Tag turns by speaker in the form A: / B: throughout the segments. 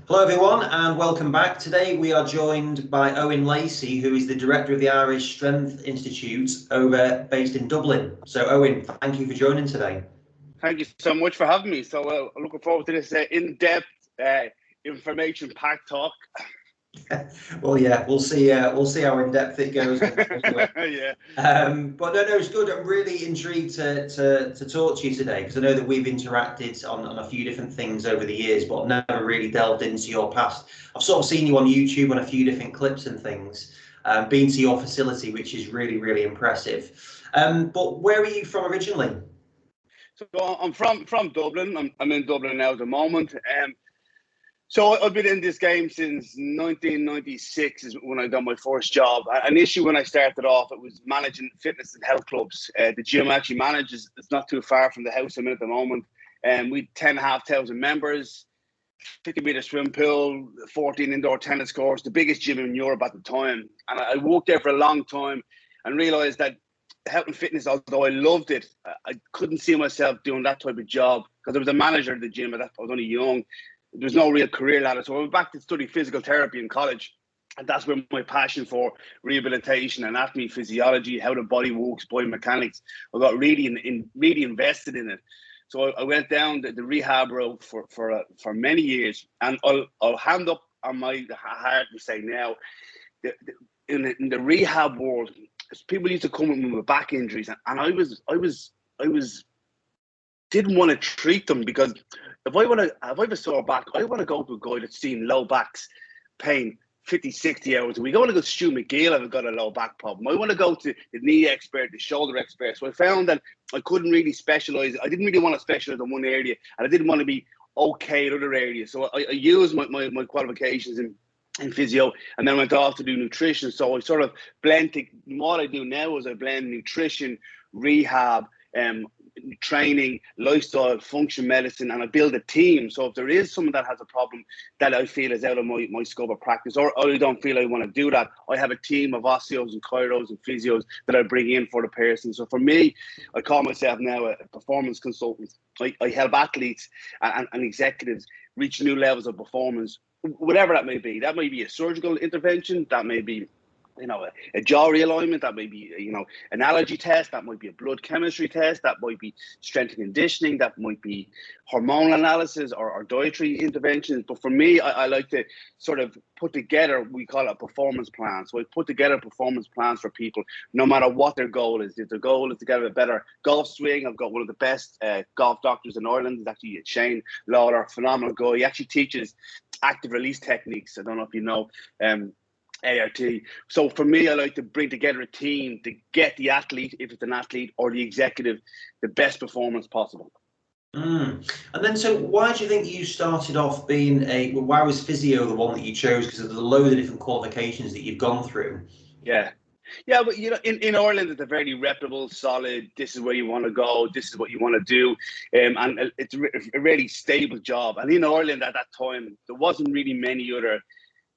A: Hello everyone and welcome back. Today we are joined by Eoin Lacey, who is the Director of the Irish Strength Institute based in Dublin. So Eoin, thank you for joining today.
B: Thank you so much for having me. So looking forward to this in-depth, information-packed talk.
A: Well, yeah, we'll see how in depth it goes.
B: Yeah.
A: But no, it's good. I'm really intrigued to talk to you today because I know that we've interacted on a few different things over the years, but I've never really delved into your past. I've sort of seen you on YouTube on a few different clips and things. Been to your facility, which is really, really impressive. But where are you from originally?
B: So I'm from Dublin. I'm in Dublin now at the moment. So I've been in this game since 1996 is when I done my first job. Initially, when I started off, it was managing fitness and health clubs. The gym I actually manages it's not too far from the house I'm in at the moment. We 10,500 members, 50-meter swim pool, 14 indoor tennis courts, the biggest gym in Europe at the time. And I worked there for a long time and realised that health and fitness, although I loved it, I couldn't see myself doing that type of job because I was a manager at the gym. I was only young. There was no real career ladder. So I went back to study physical therapy in college. And that's where my passion for rehabilitation, anatomy, physiology, how the body works, biomechanics, I got really invested in it. So I went down the rehab road for many years. And I'll hand up on my heart and say now, in the rehab world, people used to come with me with back injuries, and I didn't want to treat them because if I have a sore back, I want to go to a guy that's seen low backs pain 50, 60 hours a week. I want to go to Stu McGill if I've got a low back problem. I want to go to the knee expert, the shoulder expert. So I found that I couldn't really specialize. I didn't really want to specialize in one area, and I didn't want to be okay in other areas. So I used my qualifications in physio, and then went off to do nutrition. So I sort of what I do now is I blend nutrition, rehab, training, lifestyle, function medicine, and I build a team. So if there is someone that has a problem that I feel is out of my scope of practice, or I don't feel I want to do that, I have a team of osteos and chiros and physios that I bring in for the person. So for me, I call myself now a performance consultant. I help athletes and executives reach new levels of performance, whatever that may be. That may be a surgical intervention, that may be a jaw realignment, that may be an allergy test, that might be a blood chemistry test, that might be strength and conditioning, that might be hormonal analysis or dietary interventions. But for me, I like to sort of put together, we call it a performance plan. So I put together performance plans for people no matter what their goal is. If their goal is to get a better golf swing, I've got one of the best golf doctors in Ireland. It's actually Shane Lawler, phenomenal guy. He actually teaches active release techniques. I don't know if you know ART. So for me, I like to bring together a team to get the athlete, if it's an athlete, or the executive, the best performance possible.
A: And then, so why do you think you started off being why was physio the one that you chose? Because of the load of different qualifications that you've gone through.
B: Yeah, but in Ireland, it's a very reputable, solid, this is where you want to go, this is what you want to do. And it's a really stable job. And in Ireland at that time, there wasn't really many other.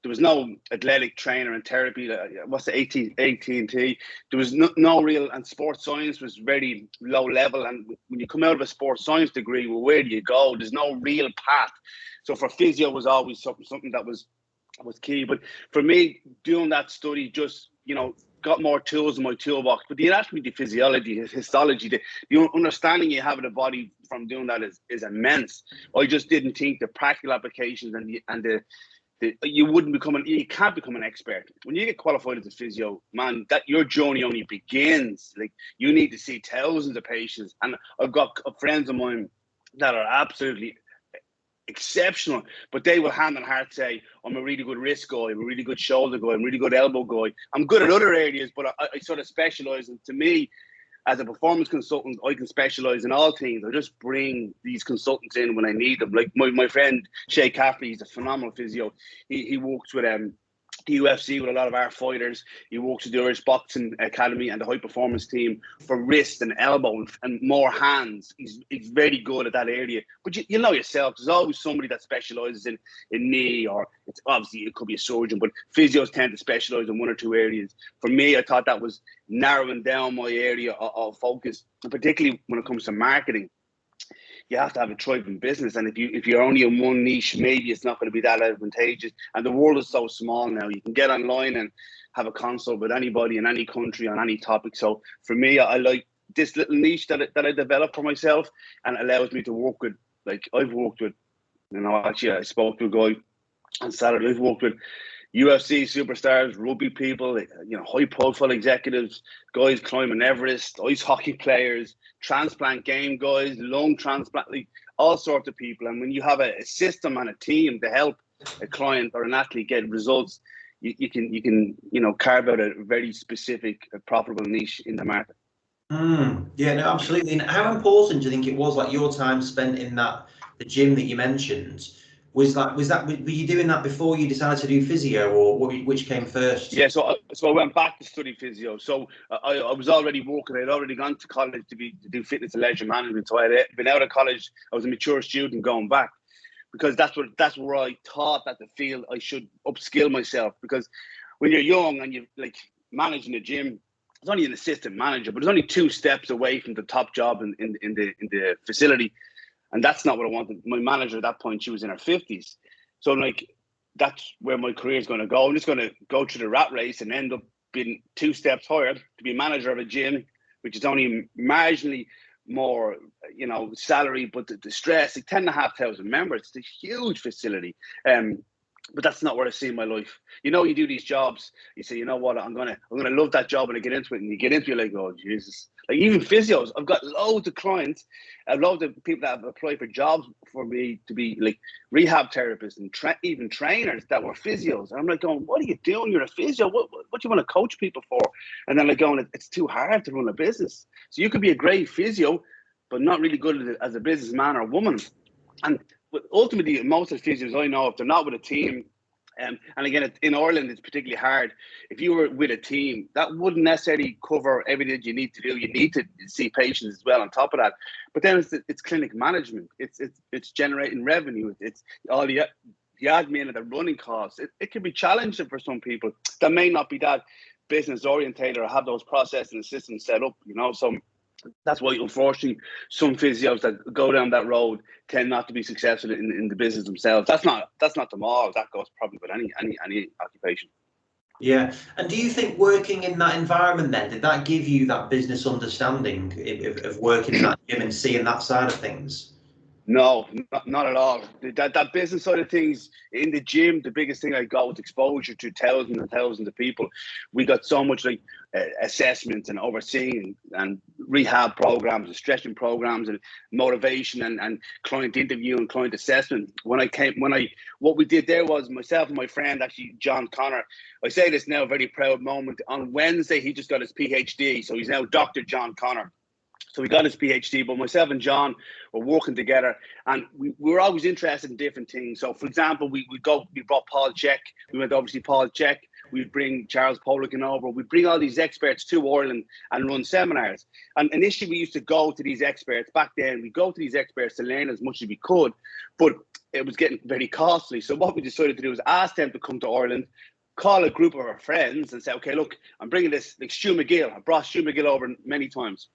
B: There was no athletic trainer and therapy. What's the AT&T? There was no real, and sports science was very low level. And when you come out of a sports science degree, well, where do you go? There's no real path. So for physio was always something that was key. But for me, doing that study just, got more tools in my toolbox. But the anatomy, the physiology, histology, the understanding you have of the body from doing that is immense. I just didn't think the practical applications and the you can't become an expert when you get qualified as a physio, man. That your journey only begins. Like, you need to see thousands of patients, and I've got friends of mine that are absolutely exceptional, but they will hand on heart say, I'm a really good wrist guy, I'm a really good shoulder guy, I'm a really good elbow guy. I'm good at other areas, but I sort of specialize. And to me, as a performance consultant, I can specialize in all things. I just bring these consultants in when I need them. Like my friend Shay Caffrey, he's a phenomenal physio. He works with the UFC with a lot of our fighters. He works with the Irish Boxing Academy and the high performance team for wrist and elbow and more hands. He's very good at that area. But you know yourself, there's always somebody that specializes in knee, or it's obviously it could be a surgeon, but physios tend to specialize in one or two areas. For me, I thought that was narrowing down my area of focus, and particularly when it comes to marketing. you have to have a thriving business. And if you're only in one niche, maybe it's not going to be that advantageous. And the world is so small now. You can get online and have a consult with anybody in any country on any topic. So for me, I like this little niche that I developed for myself, and it allows me to work with, like, I've worked with, actually I spoke to a guy on Saturday. I've worked with UFC superstars, rugby people, high profile executives, guys climbing Everest, ice hockey players, transplant game guys, lung transplant, like all sorts of people. And when you have a system and a team to help a client or an athlete get results, you can carve out a very specific, profitable niche in the market.
A: Yeah, no, absolutely. And how important do you think it was, like your time spent in the gym that you mentioned? Were you doing that before you decided to do physio, or which came first?
B: Yeah, so I went back to study physio. So I was already working. I'd already gone to college to do fitness and leisure management. So I had been out of college. I was a mature student going back, because that's where I thought that the field I should upskill myself. Because when you're young and you're like managing a gym, it's only an assistant manager, but it's only 2 steps away from the top job in the facility. And that's not what I wanted. My manager at that point, she was in her 50s. So like, that's where my career is going to go. I'm just going to go through the rat race and end up being 2 steps higher to be manager of a gym, which is only marginally more, salary, but the stress, like 10,500 members, it's a huge facility. But that's not where I see my life. You do these jobs, you say, you know what, I'm gonna love that job when I get into it, and you get into it like, oh Jesus. Like even physios, I've got loads of clients, a lot of people that have applied for jobs for me to be like rehab therapists and even trainers that were physios. And I'm like going, what are you doing? You're a physio. What do you want to coach people for? And then like going, it's too hard to run a business. So you could be a great physio, but not really good as a businessman or woman. And ultimately, most of the physios I know, if they're not with a team, and again, in Ireland, it's particularly hard. If you were with a team, that wouldn't necessarily cover everything you need to do. You need to see patients as well on top of that. But then it's clinic management. It's generating revenue. It's all the admin and the running costs. It can be challenging for some people that may not be that business orientated or have those processes and systems set up. So that's why, unfortunately, some physios that go down that road tend not to be successful in the business themselves. That's not them all. That goes probably with any occupation.
A: Yeah. And do you think working in that environment then, did that give you that business understanding of working in that gym and seeing that side of things?
B: No, not at all. That business side of things in the gym, the biggest thing I got was exposure to thousands and thousands of people. We got so much like assessments and overseeing and rehab programs and stretching programs and motivation and client interview and client assessment. What we did there was myself and my friend, actually John Connor. I say this now, a very proud moment. On Wednesday, he just got his PhD, so he's now Dr. John Connor. So we got his PhD, but myself and John were working together, and we were always interested in different things. So, for example, we brought Paul Chek. We went over to see Paul Chek. We'd bring Charles Poliquin over. We'd bring all these experts to Ireland and run seminars. And initially, we used to go to these experts. Back then, we'd go to these experts to learn as much as we could, but it was getting very costly. So what we decided to do was ask them to come to Ireland, call a group of our friends and say, okay, look, I'm bringing this, like Stu McGill. I brought Stu McGill over many times.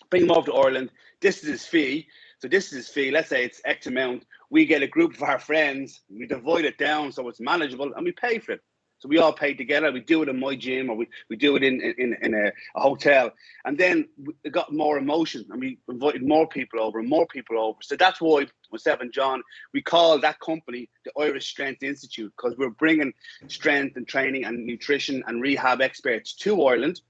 B: Bring him over to Ireland. This is his fee. So this is his fee. Let's say it's X amount. We get a group of our friends. We divide it down so it's manageable, and we pay for it. So we all pay together. We do it in my gym, or we do it in a hotel. And then it got more emotion, and we invited more people over and more people over. So that's why myself and John, we call that company the Irish Strength Institute, because we're bringing strength and training and nutrition and rehab experts to Ireland.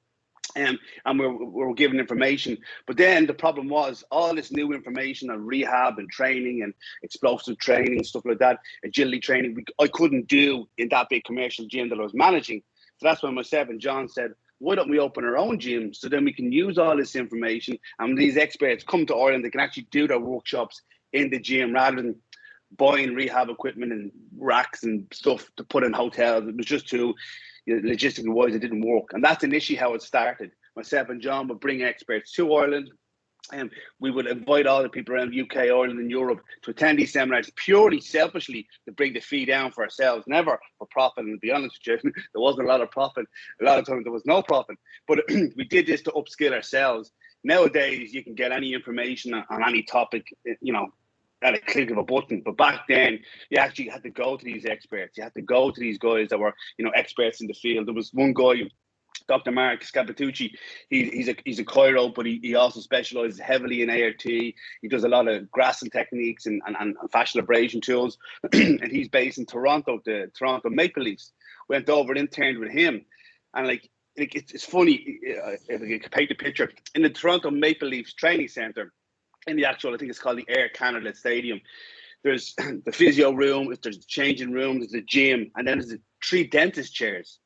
B: And we're giving information. But then the problem was all this new information on rehab and training and explosive training, stuff like that, agility training, I couldn't do in that big commercial gym that I was managing. So that's when myself and John said, why don't we open our own gym so then we can use all this information, and these experts come to Ireland, they can actually do their workshops in the gym rather than buying rehab equipment and racks and stuff to put in hotels. It was just too... logistically wise, it didn't work. And that's initially how it started. Myself and John would bring experts to Ireland, and we would invite all the people around UK, Ireland and Europe to attend these seminars purely selfishly to bring the fee down for ourselves, never for profit. And to be honest with you, there wasn't a lot of profit. A lot of times there was no profit. But we did this to upskill ourselves. Nowadays, you can get any information on any topic, you know, at a click of a button. But back then, you actually had to go to these experts. You had to go to these guys that were, you know, experts in the field. There was one guy, Dr. Mark Scapitucci. He's a chiro, but he also specializes heavily in ART. He does a lot of Grassil techniques and fascial abrasion tools. And he's based in Toronto, the Toronto Maple Leafs. Went over and interned with him. And like it's funny, if you can paint the picture, in the Toronto Maple Leafs training center, in the actual, I think it's called the Air Canada Stadium, there's the physio room, there's the changing room, there's the gym, and then there's the 3 dentist chairs.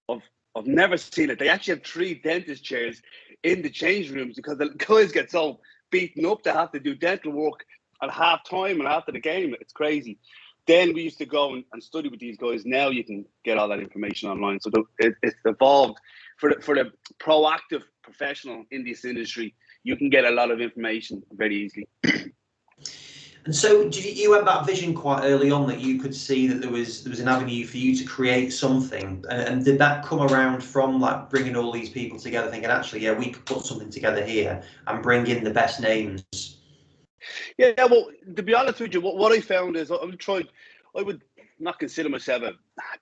B: I've never seen it. They actually have 3 dentist chairs in the change rooms because the guys get so beaten up they have to do dental work at half time and after the game. It's crazy. Then we used to go and study with these guys. Now you can get all that information online. So it's evolved. For the proactive professional in this industry, you can get a lot of information very easily.
A: And so you had that vision quite early on that you could see that there was an avenue for you to create something. And did that come around from like bringing all these people together, thinking, actually, yeah, we could put something together here and bring in the best names?
B: Yeah, well, to be honest with you, what I found is I would not consider myself a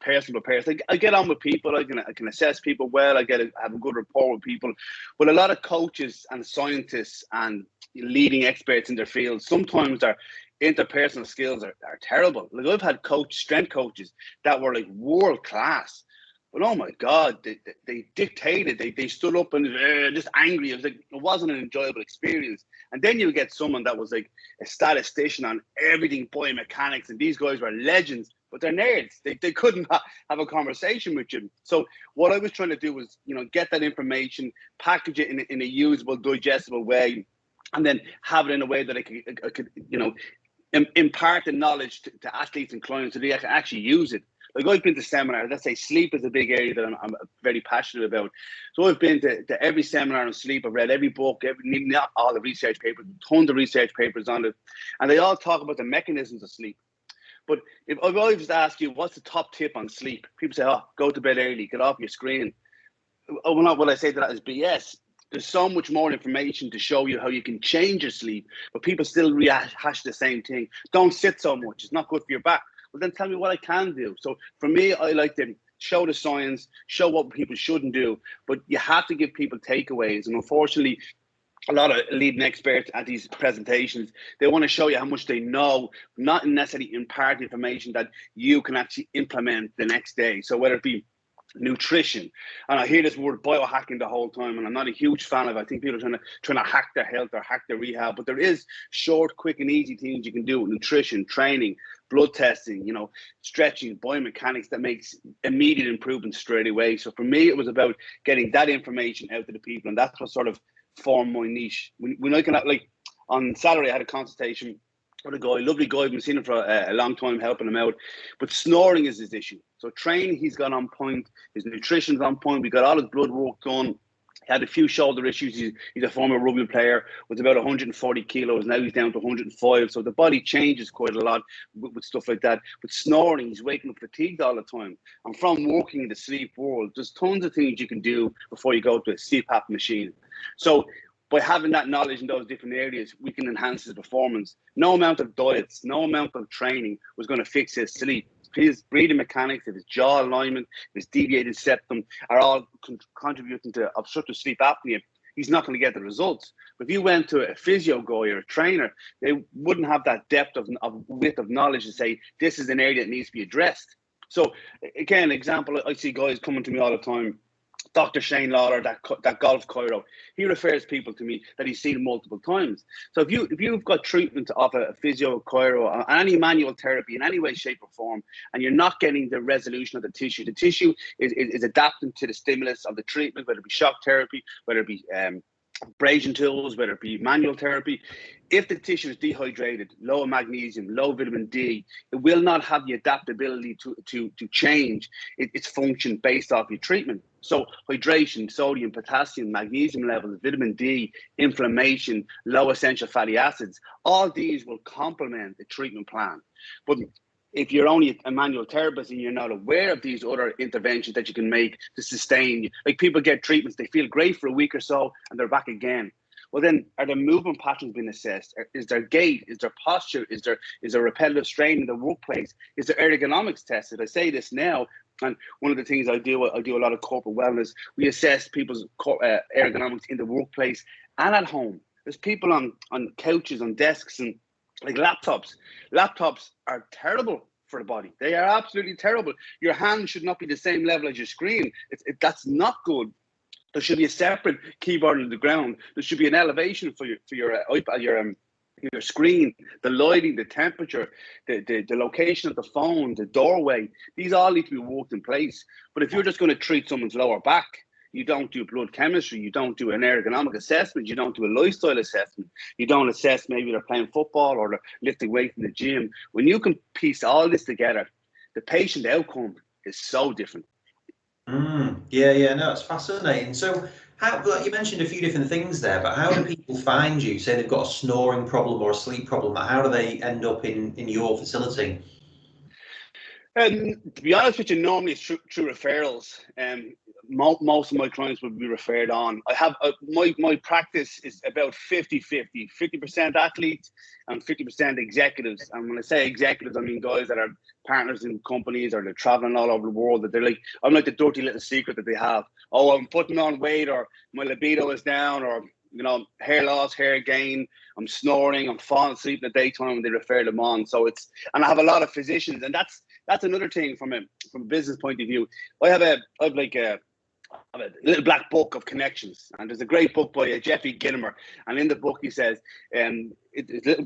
B: personal person. I get on with people. I can assess people well. I have a good rapport with people. But a lot of coaches and scientists and leading experts in their field, sometimes their interpersonal skills are terrible. Like I've had strength coaches that were like world class, but oh my God, they dictated. They stood up and just angry. It wasn't an enjoyable experience. And then you get someone that was like a statistician on everything biomechanics, and these guys were legends, but they're nerds. They couldn't have a conversation with you. So what I was trying to do was, you know, get that information, package it in a usable, digestible way, and then have it in a way that I could you know, impart the knowledge to athletes and clients so they can actually use it. Like I've been to seminars. Let's say sleep is a big area that I'm very passionate about. So I've been to every seminar on sleep. I've read every book, not all the research papers, tons of research papers on it, and they all talk about the mechanisms of sleep. But if I've always asked you, what's the top tip on sleep? People say, oh, go to bed early, get off your screen. Oh, well, not what I say to that is BS. There's so much more information to show you how you can change your sleep, but people still rehash the same thing. Don't sit so much. It's not good for your back. Well, then tell me what I can do. So for me, I like to show the science, show what people shouldn't do, but you have to give people takeaways. And unfortunately, a lot of leading experts at these presentations, they want to show you how much they know, not necessarily impart information that you can actually implement the next day. So whether it be nutrition, and I hear this word biohacking the whole time, and I'm not a huge fan of it. I think people are trying to hack their health or hack their rehab, but there is short, quick, and easy things you can do with nutrition, training, blood testing, you know, stretching, biomechanics that makes immediate improvements straight away. So for me, it was about getting that information out to the people, and that's what sort of formed my niche. When I can, like on Saturday, I had a consultation with a guy, lovely guy. I've been seeing him for a long time, helping him out. But snoring is his issue. So training, he's got on point. His nutrition's on point. We got all his blood work done. He had a few shoulder issues. He's a former rugby player, was about 140 kilos. Now he's down to 105. So the body changes quite a lot with stuff like that. But snoring, he's waking up fatigued all the time. And from working in the sleep world, there's tons of things you can do before you go to a CPAP machine. So by having that knowledge in those different areas, we can enhance his performance. No amount of diets, no amount of training was going to fix his sleep. His breathing mechanics, if his jaw alignment, his deviated septum are all contributing to obstructive sleep apnea. He's not going to get the results. But if you went to a physio guy or a trainer, they wouldn't have that depth of width of knowledge to say, this is an area that needs to be addressed. So again, example, I see guys coming to me all the time. Dr. Shane Lawler, that golf chiro, he refers people to me that he's seen multiple times. So if you've got treatment of a physio, chiro, any manual therapy in any way, shape, or form, and you're not getting the resolution of the tissue is adapting to the stimulus of the treatment, whether it be shock therapy, whether it be abrasion tools, whether it be manual therapy. If the tissue is dehydrated, low in magnesium, low vitamin D, it will not have the adaptability to change its function based off your treatment. So hydration, sodium, potassium, magnesium levels, vitamin D, inflammation, low essential fatty acids, all these will complement the treatment plan. But if you're only a manual therapist and you're not aware of these other interventions that you can make to sustain, like people get treatments, they feel great for a week or so and they're back again. Well, then are the movement patterns being assessed? Is there gait? Is there posture? Is there repetitive strain in the workplace? Is there ergonomics tested? I say this now, and one of the things I do a lot of corporate wellness. We assess people's ergonomics in the workplace and at home. There's people on couches, on desks, and like laptops. Laptops are terrible for the body. They are absolutely terrible. Your hand should not be the same level as your screen. That's not good. There should be a separate keyboard on the ground. There should be an elevation for your iPad, your screen, the lighting, the temperature, the location of the phone, the doorway. These all need to be worked in place. But if you're just going to treat someone's lower back, you don't do blood chemistry, you don't do an ergonomic assessment, you don't do a lifestyle assessment, you don't assess maybe they're playing football or they're lifting weights in the gym. When you can piece all this together, the patient outcome is so different.
A: Yeah, no, it's fascinating. So how, like you mentioned a few different things there, but how do people find you? Say they've got a snoring problem or a sleep problem, how do they end up in your facility?
B: To be honest with you, normally it's through referrals. Most of my clients would be referred on. I have my practice is about 50% athletes and 50% executives. And when I say executives, I mean guys that are partners in companies or they're traveling all over the world. That they're like, I'm like the dirty little secret that they have. Oh, I'm putting on weight, or my libido is down, or hair loss, hair gain. I'm snoring. I'm falling asleep in the daytime when they refer them on. So and I have a lot of physicians, and that's another thing from a business point of view. I have a little black book of connections, and there's a great book by Jeffrey Gitomer, and in the book he says, it's little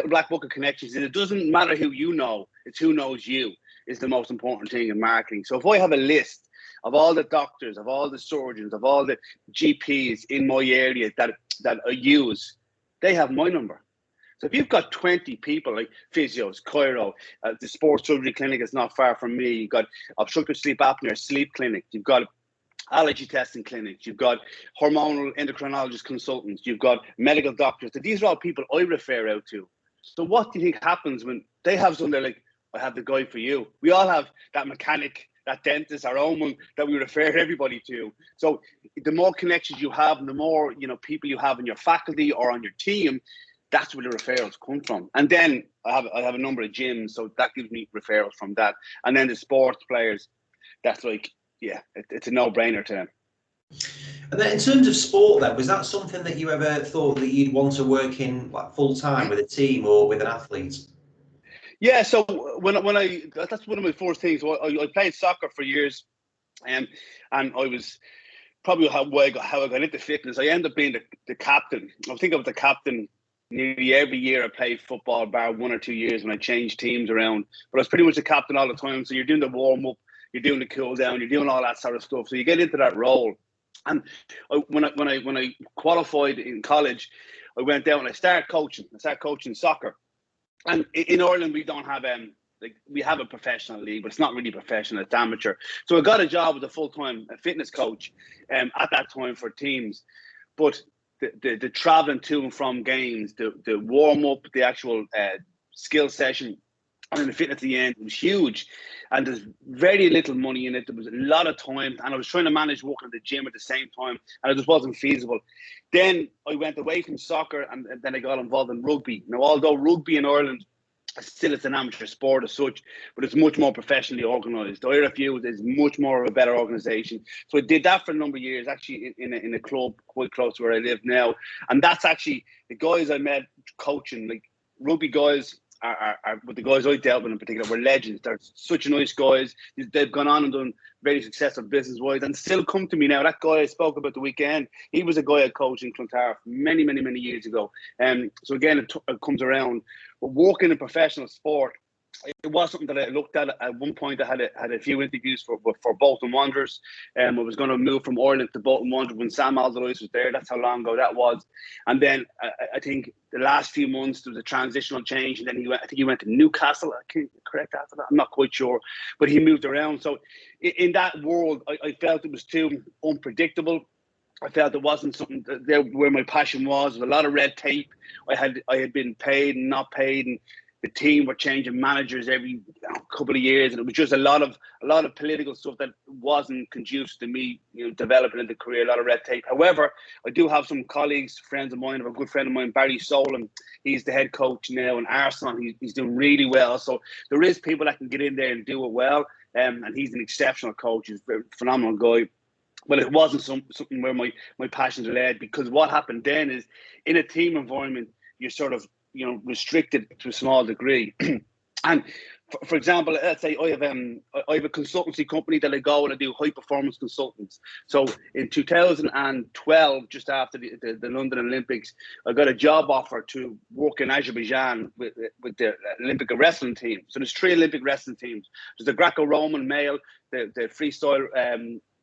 B: black book of connections, and it doesn't matter who you know, it's who knows you is the most important thing in marketing. So if I have a list of all the doctors, of all the surgeons, of all the GPs in my area that I use, they have my number. So if you've got 20 people like physios, chiro, the sports surgery clinic is not far from me. You've got obstructive sleep apnea sleep clinic. You've got allergy testing clinics. You've got hormonal endocrinologist consultants. You've got medical doctors. These are all people I refer out to. So what do you think happens when they have someone, they're like, I have the guy for you. We all have that mechanic, that dentist, our own one that we refer everybody to. So the more connections you have, and the more people you have in your faculty or on your team, that's where the referrals come from. And then I have a number of gyms, so that gives me referrals from that. And then the sports players, that's like, yeah, it's a no-brainer to them.
A: And then in terms of sport, then, was that something that you ever thought that you'd want to work in like full time with a team or with an athlete?
B: Yeah, so that's one of my first things. I played soccer for years, and I was probably how I got into fitness. I ended up being the captain. I think I was the captain nearly every year. I played football, bar 1 or 2 years when I changed teams around. But I was pretty much the captain all the time. So you're doing the warm up, you're doing the cool down, you're doing all that sort of stuff. So you get into that role. And when I qualified in college, I went down and I started coaching soccer. And in Ireland, we don't have we have a professional league, but it's not really professional, it's amateur. So I got a job as a full-time fitness coach at that time for teams. But the traveling to and from games, the warm-up, the actual skill session, and the fitness at the end was huge. And there's very little money in it. There was a lot of time, and I was trying to manage working at the gym at the same time, and it just wasn't feasible. Then I went away from soccer, and then I got involved in rugby. Now, although rugby in Ireland still it's an amateur sport as such, but it's much more professionally organised. The IRFU is much more of a better organisation. So I did that for a number of years, actually in a club quite close to where I live now. And that's actually the guys I met coaching, like rugby guys. Are with the guys I dealt with in particular were legends. They're such nice guys. They've gone on and done very successful business-wise and still come to me now. That guy I spoke about the weekend, he was a guy I coached in Clontarf many, many, many years ago. So again, it comes around. But working in professional sport, it was something that I looked at one point. I had a few interviews for Bolton Wanderers. I was going to move from Ireland to Bolton Wanderers when Sam Allardyce was there. That's how long ago that was. And then I think the last few months there was a transitional change, and then he went to Newcastle. I can't correct after that. I'm not quite sure, but he moved around. So in that world, I felt it was too unpredictable. I felt it wasn't something there where my passion was. There was a lot of red tape. I had been paid and not paid, and the team were changing managers every couple of years, and it was just a lot of political stuff that wasn't conducive to me, developing in the career. A lot of red tape. However, I do have some colleagues, friends of mine. I have a good friend of mine, Barry Solon. He's the head coach now in Arsenal. He's doing really well. So there is people that can get in there and do it well. And he's an exceptional coach. He's a phenomenal guy. But it wasn't something where my passions are led, because what happened then is, in a team environment, you're sort of restricted to a small degree. And for example, let's say I have a consultancy company that I go and I do high performance consultants. So in 2012, just after the London Olympics, I got a job offer to work in Azerbaijan with the Olympic wrestling team. So there's 3 Olympic wrestling teams. There's the Greco-Roman male, the freestyle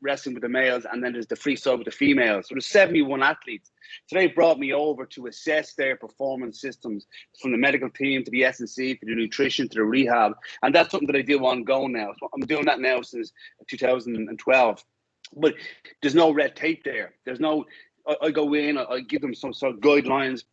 B: wrestling with the males, and then there's the freestyle with the females. So there's 71 athletes. So they brought me over to assess their performance systems, from the medical team to the S&C to the nutrition to the rehab, and that's something that I do ongoing now. So I'm doing that now since 2012. But there's no red tape there. There's no. I go in, I give them some sort of guidelines,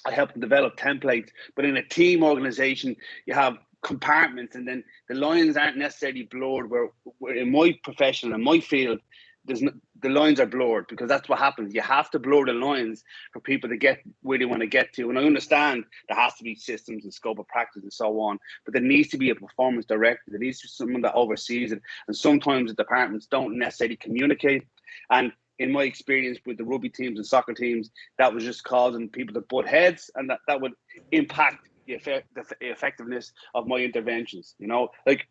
B: I help them develop templates. But in a team organization, you have compartments, and then the lines aren't necessarily blurred. Where in my profession, in my field, the lines are blurred, because that's what happens. You have to blur the lines for people to get where they want to get to. And I understand there has to be systems and scope of practice and so on, but there needs to be a performance director. There needs to be someone that oversees it. And sometimes the departments don't necessarily communicate. And in my experience with the rugby teams and soccer teams, that was just causing people to butt heads, and that would impact the effectiveness of my interventions. Like,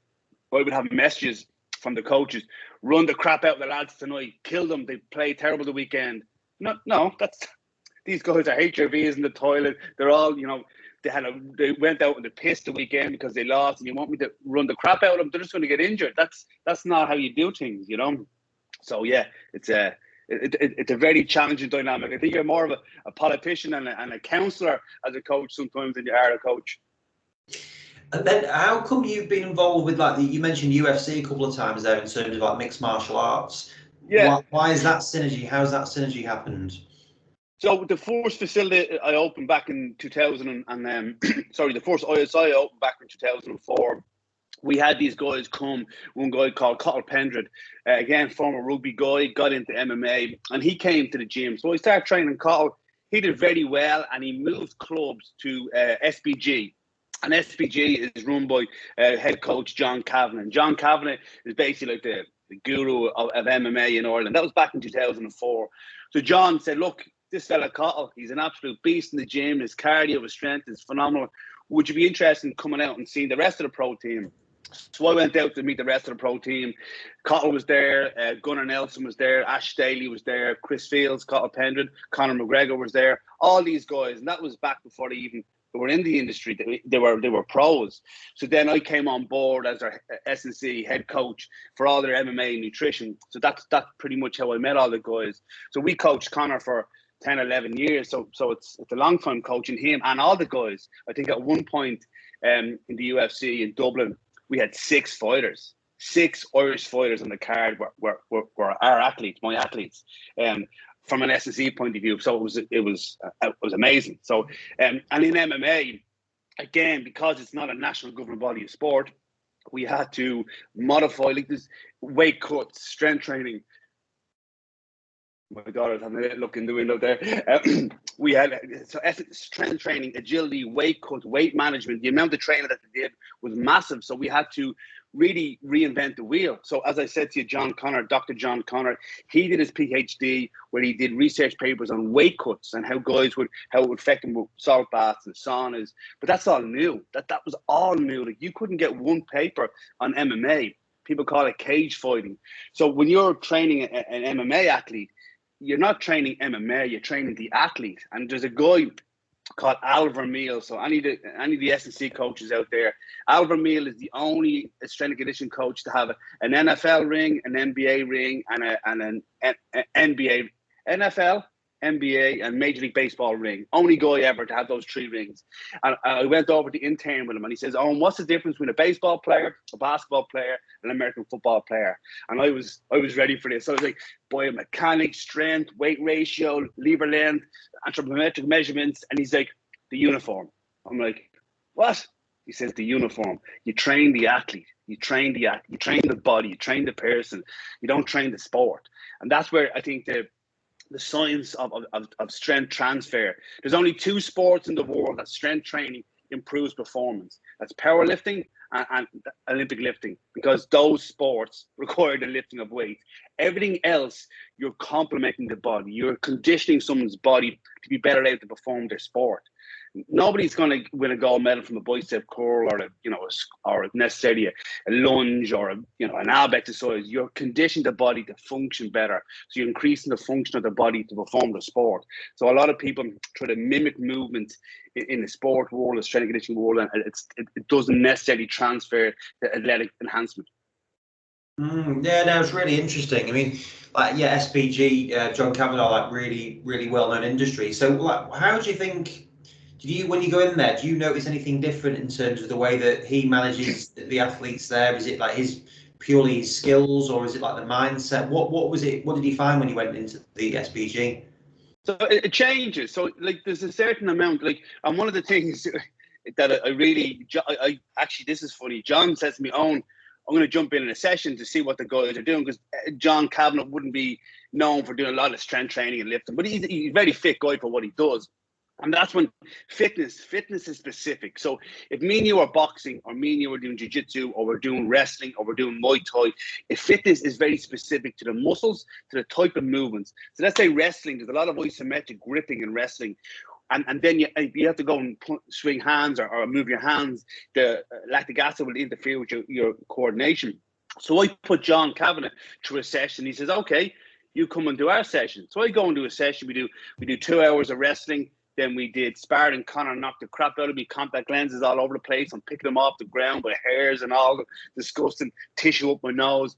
B: I would have messages from the coaches: run the crap out of the lads tonight, kill them, they play terrible the weekend. No, these guys are HRVs in the toilet. They're all, they went out and they pissed the weekend because they lost, and you want me to run the crap out of them? They're just going to get injured. That's not how you do things, So yeah, it's a very challenging dynamic. I think you're more of a politician and a counsellor as a coach sometimes than you are a coach.
A: And then how come you've been involved with, like, you mentioned UFC a couple of times there in terms of like mixed martial arts?
B: Yeah.
A: Why is that synergy? How's that synergy happened?
B: So the first facility I opened back in 2000 and the first ISI I opened back in 2004. We had these guys come, one guy called Cottle Pendred, again, former rugby guy, got into MMA, and he came to the gym. So I started training Cottle. He did very well, and he moved clubs to SBG. And SBG is run by head coach John Kavanagh. And John Kavanagh is basically like the guru of MMA in Ireland. That was back in 2004. So John said, look, this fella Cottle, he's an absolute beast in the gym. His cardio, his strength is phenomenal. Would you be interested in coming out and seeing the rest of the pro team? So I went out to meet the rest of the pro team. Cottle was there, Gunnar Nelson was there, Ash Staley was there, Chris Fields, Cottle Pendred, Conor McGregor was there, all these guys. And that was back before they were in the industry. They were pros. So then I came on board as their S&C head coach for all their MMA and nutrition. So that's pretty much how I met all the guys. So we coached Conor for 10, 11 years. So it's a long time coaching him and all the guys. I think at one point in the UFC in Dublin, we had 6 fighters. 6 Irish fighters on the card were our athletes, my athletes. From an S&C point of view, so it was amazing. So and in MMA, again, because it's not a national governing body of sport, we had to modify, like, this weight cuts, strength training. My daughter's having a look in the window there. We had strength training, agility, weight cut, weight management. The amount of training that they did was massive. So we had to really reinvent the wheel. So as I said to you, Dr. John Connor, he did his PhD where he did research papers on weight cuts and how it would affect them with salt baths and saunas. But that's all new. That was all new. Like, you couldn't get one paper on MMA. People call it cage fighting. So when you're training an MMA athlete, you're not training MMA, you're training the athlete. And there's a guy called Al Vermeil. So any of the S&C coaches out there, Al Vermeil is the only strength and conditioning coach to have an NFL ring, an NBA ring, and an NBA, NFL, NBA, and Major League Baseball ring. Only guy ever to have those 3 rings. And I went over to intern with him, and he says, "Oh, what's the difference between a baseball player, a basketball player, and an American football player?" And I was ready for this. So I was like, biomechanics, strength, weight ratio, lever length, anthropometric measurements. And he's like, the uniform. I'm like, what? He says the uniform. You train the athlete. You train the body. You train the person. You don't train the sport. And that's where I think the science of strength transfer. There's only 2 sports in the world that strength training improves performance. That's powerlifting and Olympic lifting, because those sports require the lifting of weight. Everything else, you're complementing the body. You're conditioning someone's body to be better able to perform their sport. Nobody's going to win a gold medal from a bicep curl or necessarily a lunge or an ab exercise. You're conditioning the body to function better. So you're increasing the function of the body to perform the sport. So a lot of people try to mimic movement in the sport world, the strength and conditioning world, and it doesn't necessarily transfer to athletic enhancement.
A: Yeah, no, it's really interesting. I mean, SPG, John Kavanagh, really, really well-known industry. So, how do you think? When you go in there, do you notice anything different in terms of the way that he manages the athletes there? Is it like purely his skills, or is it like the mindset? What was it? What did you find when you went into the SPG?
B: So it changes. So there's a certain amount. And one of the things that I actually, this is funny. John says to me, "Owen, I'm going to jump in a session to see what the guys are doing," because John Kavanagh wouldn't be known for doing a lot of strength training and lifting, but he's a very fit guy for what he does. And that's when fitness is specific. So if me and you are boxing, or me and you are doing jiu-jitsu, or we're doing wrestling, or we're doing Muay Thai, if fitness is very specific to the muscles, to the type of movements. So let's say wrestling, there's a lot of isometric gripping in wrestling. And then you have to go and swing hands or move your hands. The lactic acid will interfere with your coordination. So I put John Kavanagh through a session. He says, "Okay, you come and do our session." So I go and do a session. We do 2 hours of wrestling. Then we did sparring. Connor knocked the crap out of me, contact lenses all over the place. I'm picking them off the ground by hairs and all disgusting tissue up my nose.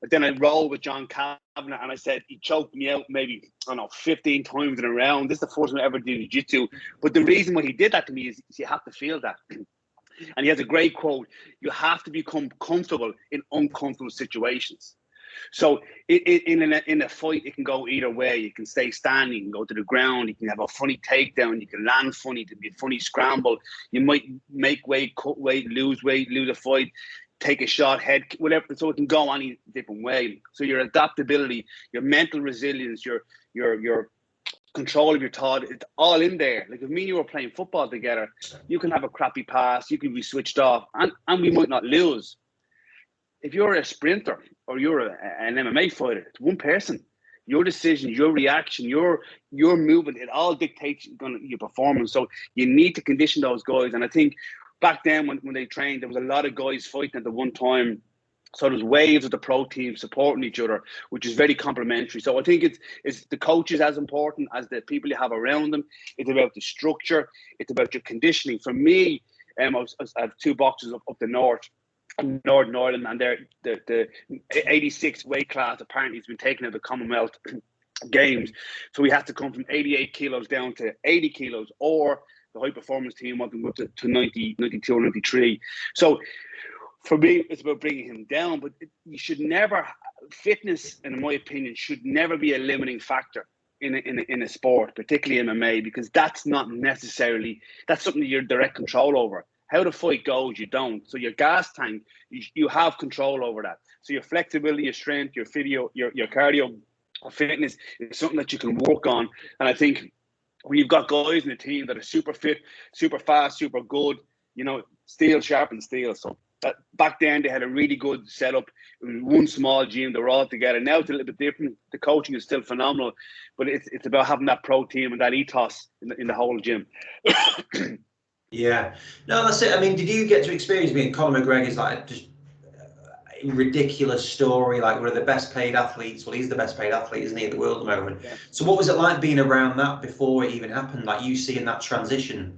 B: And then I rolled with John Kavanagh, and I said, he choked me out maybe, 15 times in a round. This is the first time I ever did jiu-jitsu. But the reason why he did that to me is you have to feel that. And he has a great quote: "You have to become comfortable in uncomfortable situations." So in a fight, it can go either way. You can stay standing, you can go to the ground, you can have a funny takedown, you can land funny, it can be a funny scramble. You might make weight, cut weight, lose a fight, take a shot, head, whatever. So it can go any different way. So your adaptability, your mental resilience, your control of your thought, it's all in there. Like if me and you were playing football together, you can have a crappy pass, you can be switched off, and we might not lose. If you're a sprinter or you're an MMA fighter, it's one person. Your decisions, your reaction, your movement, it all dictates your performance. So you need to condition those guys. And I think back then when they trained, there was a lot of guys fighting at the one time. So there's waves of the pro team supporting each other, which is very complementary. So I think it's the coaches as important as the people you have around them. It's about the structure. It's about your conditioning. For me, I have 2 boxes up the north. Northern Ireland, and the 86 weight class apparently has been taken out of the Commonwealth Games. So we had to come from 88 kilos down to 80 kilos, or the high performance team wanted to go to 90, 92 or 93. So for me, it's about bringing him down, but you should never, fitness, in my opinion, should never be a limiting factor in a sport, particularly MMA, because that's something that you're direct control over. How the fight goes, you don't. So your gas tank, you have control over that. So your flexibility, your strength, your physio, your cardio, fitness is something that you can work on. And I think when you've got guys in the team that are super fit, super fast, super good, steel sharpens steel. So back then they had a really good setup. It was one small gym. They were all together. Now it's a little bit different. The coaching is still phenomenal, but it's about having that pro team and that ethos in the whole gym.
A: Yeah, no, that's it. I mean, did you get to experience being Conor McGregor's just a ridiculous story, like one of the best paid athletes? Well, he's the best paid athlete, isn't he, in the world at the moment? Yeah. So what was it like being around that before it even happened, like you seeing that transition?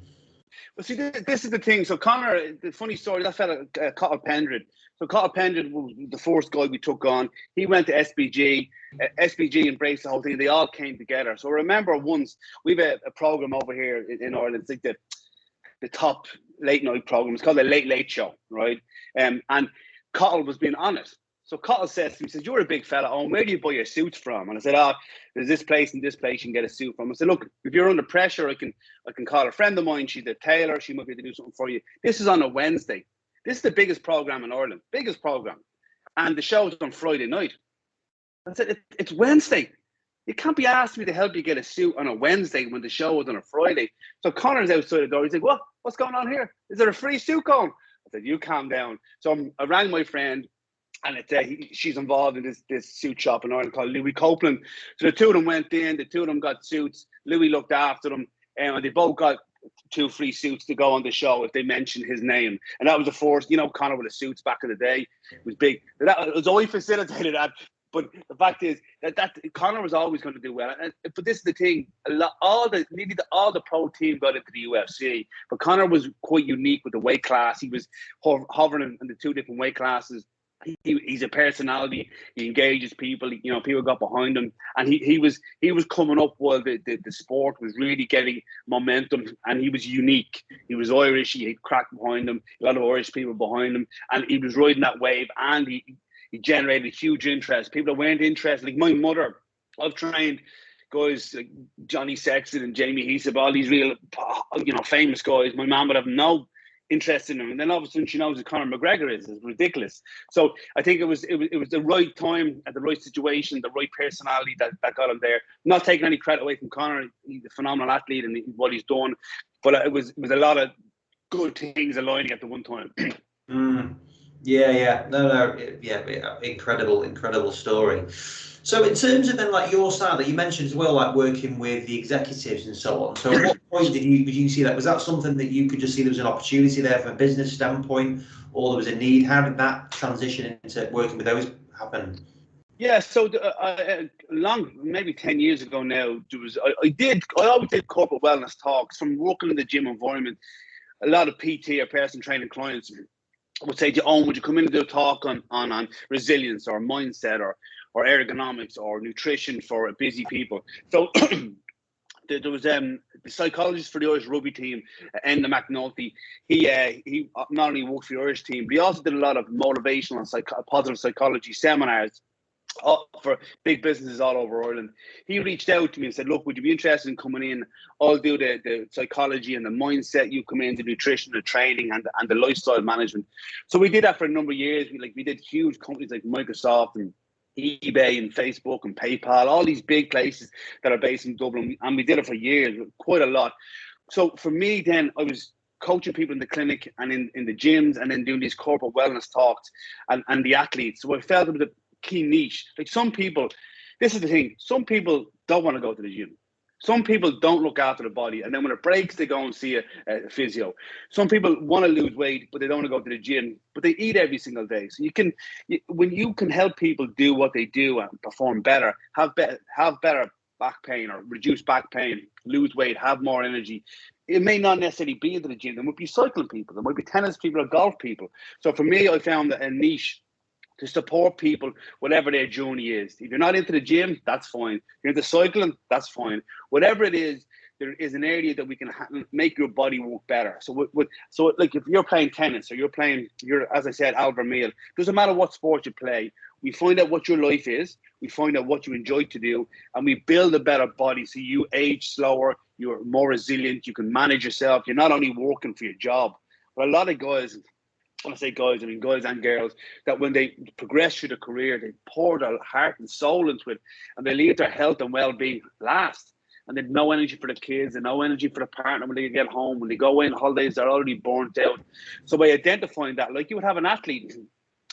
B: Well, see, this is the thing. So Conor, the funny story, that fella, Cottle Pendred. So Cottle Pendred was the first guy we took on. He went to SBG. SBG embraced the whole thing. They all came together. So I remember once, we have a program over here in Ireland. It's like the top late night program. It's called the Late Late Show, right? And Cottle was being honest. So Cottle says to me, he says, "You're a big fella, Owen, where do you buy your suits from?" And I said, "Oh, there's this place and this place you can get a suit from." I said, "Look, if you're under pressure, I can call a friend of mine. She's a tailor. She might be able to do something for you. This is on a Wednesday. This is the biggest program in Ireland, biggest program. And the show's on Friday night." I said, "It's Wednesday. You can't be asking me to help you get a suit on a Wednesday when the show was on a Friday." So Connor's outside the door. He's like, "What's going on here? Is there a free suit going?" I said, "You calm down." So I rang my friend, and she's involved in this suit shop in Ireland called Louis Copeland. So the two of them went in. The two of them got suits. Louis looked after them, and they both got 2 free suits to go on the show if they mentioned his name. And that was the first, Connor with the suits back in the day. It was big. That was always facilitated that. But the fact is that Conor was always going to do well. But this is the thing: all the pro team got into the UFC, but Conor was quite unique with the weight class. He was hovering in the 2 different weight classes. He's a personality. He engages people. People got behind him, and he was coming up while the sport was really getting momentum. And he was unique. He was Irish. He had crack behind him. A lot of Irish people behind him, and he was riding that wave. And he generated huge interest. People that weren't interested, like my mother. I've trained guys like Johnny Sexton and Jamie Heasop, all these real, famous guys. My mom would have no interest in them, and then all of a sudden she knows who Conor McGregor is. It's ridiculous. So I think it was the right time at the right situation, the right personality that got him there. I'm not taking any credit away from Conor. He's a phenomenal athlete and what he's done, but it was a lot of good things aligning at the one time.
A: Yeah. No. Yeah. Incredible story. So in terms of then like your style that you mentioned as well, like working with the executives and so on. So at what point did you see that? Was that something that you could just see there was an opportunity there from a business standpoint, or there was a need? How did that transition into working with those happen?
B: Yeah, so maybe 10 years ago now, I always did corporate wellness talks from working in the gym environment. A lot of PT or personal training clients would say to Owen, would you come in and do a talk on resilience or mindset or ergonomics or nutrition for busy people? So there was the psychologist for the Irish rugby team, Enda McNulty. He not only worked for the Irish team, but he also did a lot of motivational and positive psychology seminars for big businesses all over Ireland. He reached out to me and said, "Look, would you be interested in coming in? I'll do the psychology and the mindset. You come in, the nutrition, the training, and the lifestyle management." So we did that for a number of years. We did huge companies like Microsoft and eBay and Facebook and PayPal, all these big places that are based in Dublin, and we did it for years, quite a lot. So for me, then I was coaching people in the clinic and in the gyms, and then doing these corporate wellness talks and the athletes. So I felt it was a key niche. Like some people, this is the thing, some people don't want to go to the gym. Some people don't look after the body, and then when it breaks, they go and see a physio. Some people want to lose weight, but they don't want to go to the gym, but they eat every single day. So when you can help people do what they do and perform better, have better back pain or reduce back pain, lose weight, have more energy. It may not necessarily be into the gym. There might be cycling people, there might be tennis people or golf people. So for me, I found a niche to support people, whatever their journey is. If you're not into the gym, that's fine. If you're into cycling, that's fine. Whatever it is, there is an area that we can make your body work better. So like if you're playing tennis or you're, as I said, Al Vermeil, doesn't matter what sport you play, we find out what your life is, we find out what you enjoy to do, and we build a better body so you age slower, you're more resilient, you can manage yourself, you're not only working for your job. But a lot of guys, when I say guys, I mean guys and girls, that when they progress through their career, they pour their heart and soul into it, and they leave their health and well-being last. And they've no energy for the kids and no energy for the partner when they get home. When they go away on holidays, they're already burnt out. So by identifying that, like you would have an athlete,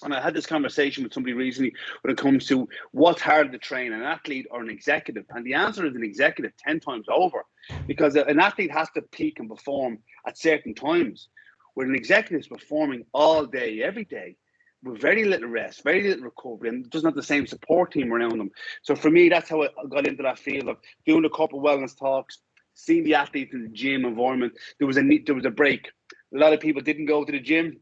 B: and I had this conversation with somebody recently when it comes to what's harder to train, an athlete or an executive. And the answer is an executive 10 times over, because an athlete has to peak and perform at certain times, where an executive is performing all day, every day, with very little rest, very little recovery, and doesn't have the same support team around them. So for me, that's how I got into that field of doing the corporate wellness talks, seeing the athletes in the gym environment. There was a break. A lot of people didn't go to the gym,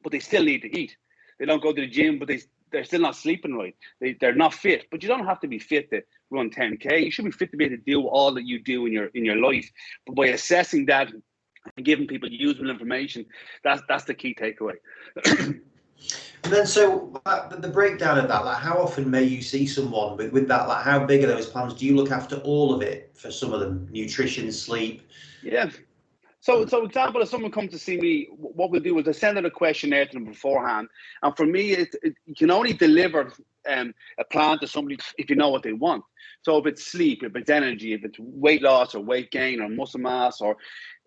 B: but they still need to eat. They don't go to the gym, but they're still not sleeping right. They're not fit. But you don't have to be fit to run 10K. You should be fit to be able to do all that you do in your life. But by assessing that and giving people usable information, that's the key takeaway.
A: And then, so the breakdown of that, like how often may you see someone with that? Like how big are those plans? Do you look after all of it for some of them? Nutrition, sleep?
B: Yeah. So example, if someone comes to see me, what we'll do is I send out a questionnaire to them beforehand. And for me, you can only deliver a plan to somebody if you know what they want. So if it's sleep, if it's energy, if it's weight loss or weight gain or muscle mass or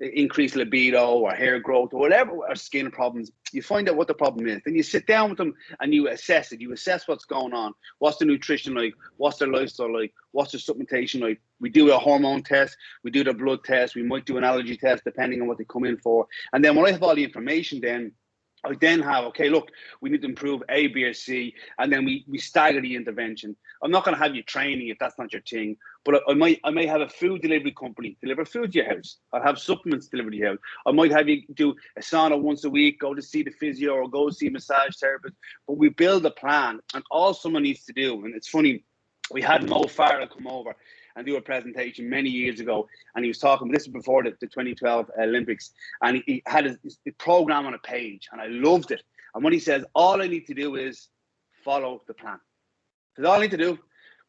B: increased libido or hair growth or whatever, or skin problems, you find out what the problem is. Then you sit down with them and you assess it. You assess what's going on. What's the nutrition like? What's their lifestyle like? What's their supplementation like? We do a hormone test. We do the blood test. We might do an allergy test depending on what they come in for. And then when I have all the information, then I then have, okay, look, we need to improve A, B, or C, and then we stagger the intervention. I'm not going to have you training if that's not your thing, but I may have a food delivery company deliver food to your house. I'll have supplements delivered to your house. I might have you do a sauna once a week, go to see the physio or go see a massage therapist. But we build a plan, and all someone needs to do, and it's funny, we had Mo Farah come over and do a presentation many years ago, and he was talking, this is before the 2012 Olympics, and he had his program on a page, and I loved it. And when he says, all I need to do is follow the plan. Because all I need to do,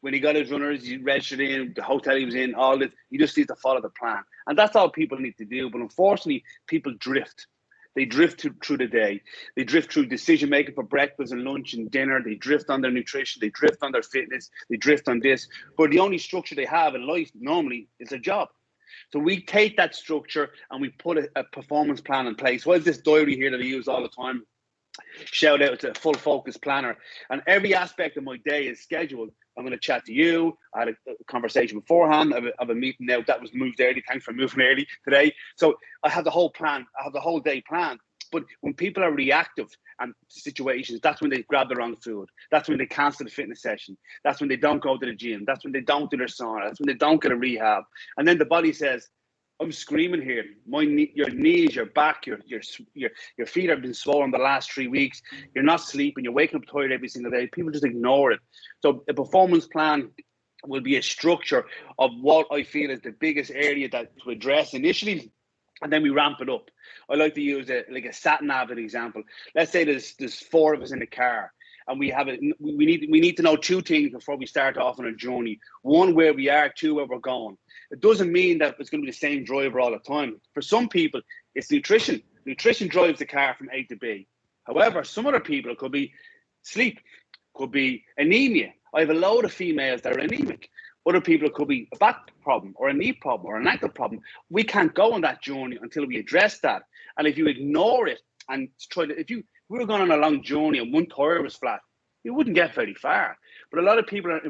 B: when he got his runners, he registered in, the hotel he was in, all this, you just need to follow the plan. And that's all people need to do. But unfortunately, people drift. They drift through the day. They drift through decision-making for breakfast and lunch and dinner. They drift on their nutrition. They drift on their fitness. They drift on this. But the only structure they have in life normally is a job. So we take that structure and we put a performance plan in place. Well, this diary here that I use all the time, shout out to a full focus planner. And every aspect of my day is scheduled. I'm going to chat to you. I had a conversation beforehand of a meeting now that was moved early. Thanks for moving early today. So I have the whole plan. I have the whole day planned. But when people are reactive and situations, that's when they grab the wrong food. That's when they cancel the fitness session. That's when they don't go to the gym. That's when they don't do their sauna. That's when they don't get a rehab. And then the body says, I'm screaming here. Your knees, your back, your feet have been swollen the last 3 weeks. You're not sleeping. You're waking up tired every single day. People just ignore it. So a performance plan will be a structure of what I feel is the biggest area that to address initially, and then we ramp it up. I like to use like a sat nav as an example. Let's say there's 4 of us in the car. And we need to know 2 things before we start off on a journey. 1, where we are. 2, where we're going. It doesn't mean that it's going to be the same driver all the time. For some people, it's nutrition. Nutrition drives the car from A to B. However, some other people, it could be sleep, could be anemia. I have a load of females that are anemic. Other people, it could be a back problem or a knee problem or an ankle problem. We can't go on that journey until we address that. And if you ignore it and if we were going on a long journey and one tire was flat, you wouldn't get very far. But a lot of people are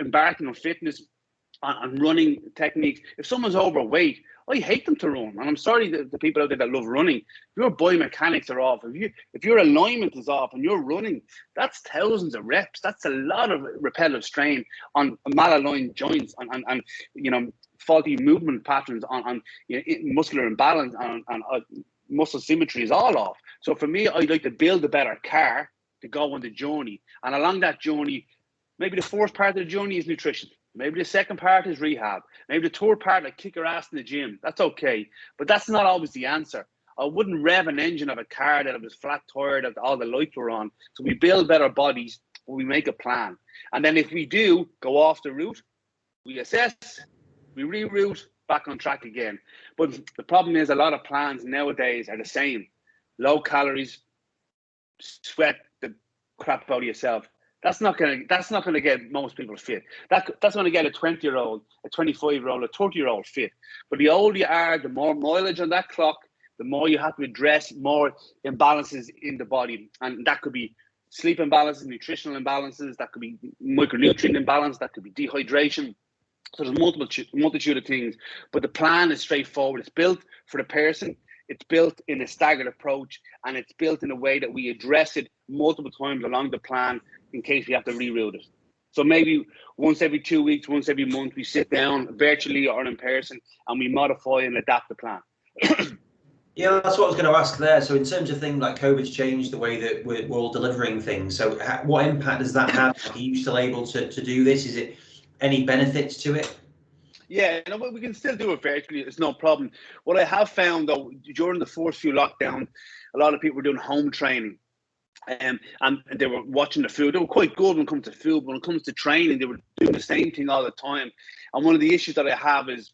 B: embarking on fitness, on running techniques. If someone's overweight, I hate them to run. And I'm sorry the people out there that love running. If your biomechanics are off, if your alignment is off and you're running, that's thousands of reps. That's a lot of repetitive strain on malaligned joints and faulty movement patterns on muscular imbalance and muscle symmetry is all off. So for me, I'd like to build a better car to go on the journey. And along that journey, maybe the fourth part of the journey is nutrition. Maybe the second part is rehab. Maybe the third part, like kick your ass in the gym. That's okay. But that's not always the answer. I wouldn't rev an engine of a car that was flat tired that all the lights were on. So we build better bodies, but we make a plan. And then if we do go off the route, we assess, we reroute, back on track again. But the problem is a lot of plans nowadays are the same. Low calories, sweat the crap out of yourself. That's not gonna get most people fit. That's gonna get a 20-year-old, a 25-year-old, a 30-year-old fit. But the older you are, the more mileage on that clock, the more you have to address more imbalances in the body. And that could be sleep imbalances, nutritional imbalances, that could be micronutrient imbalance, that could be dehydration. So there's multitude of things. But the plan is straightforward. It's built for the person. It's built in a staggered approach, and it's built in a way that we address it multiple times along the plan in case we have to reroute it. So maybe once every 2 weeks, once every month, we sit down virtually or in person and we modify and adapt the plan.
A: Yeah, that's what I was going to ask there. So in terms of things like COVID's changed the way that we're all delivering things. So what impact does that have? Are you still able to do this? Is it any benefits to it?
B: Yeah, we can still do it virtually. It's no problem. What I have found, though, during the first few lockdowns, a lot of people were doing home training. And they were watching the food. They were quite good when it comes to food. When it comes to training, they were doing the same thing all the time. And one of the issues that I have is